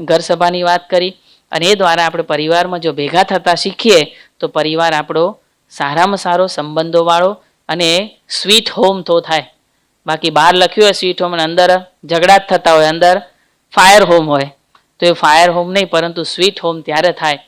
ઘર સભાની વાત કરી, અને એ દ્વારા આપણે પરિવારમાં જો ભેગા થતા શીખીએ તો પરિવાર આપણો સારામાં સારો સંબંધોવાળો અને સ્વીટ હોમ તો થાય. બાકી બહાર લખ્યું હોય સ્વીટ હોમ, અને અંદર ઝઘડા જ થતા હોય, અંદર ફાયર હોમ હોય. તો એ ફાયર હોમ નહીં પરંતુ સ્વીટ હોમ ત્યારે થાય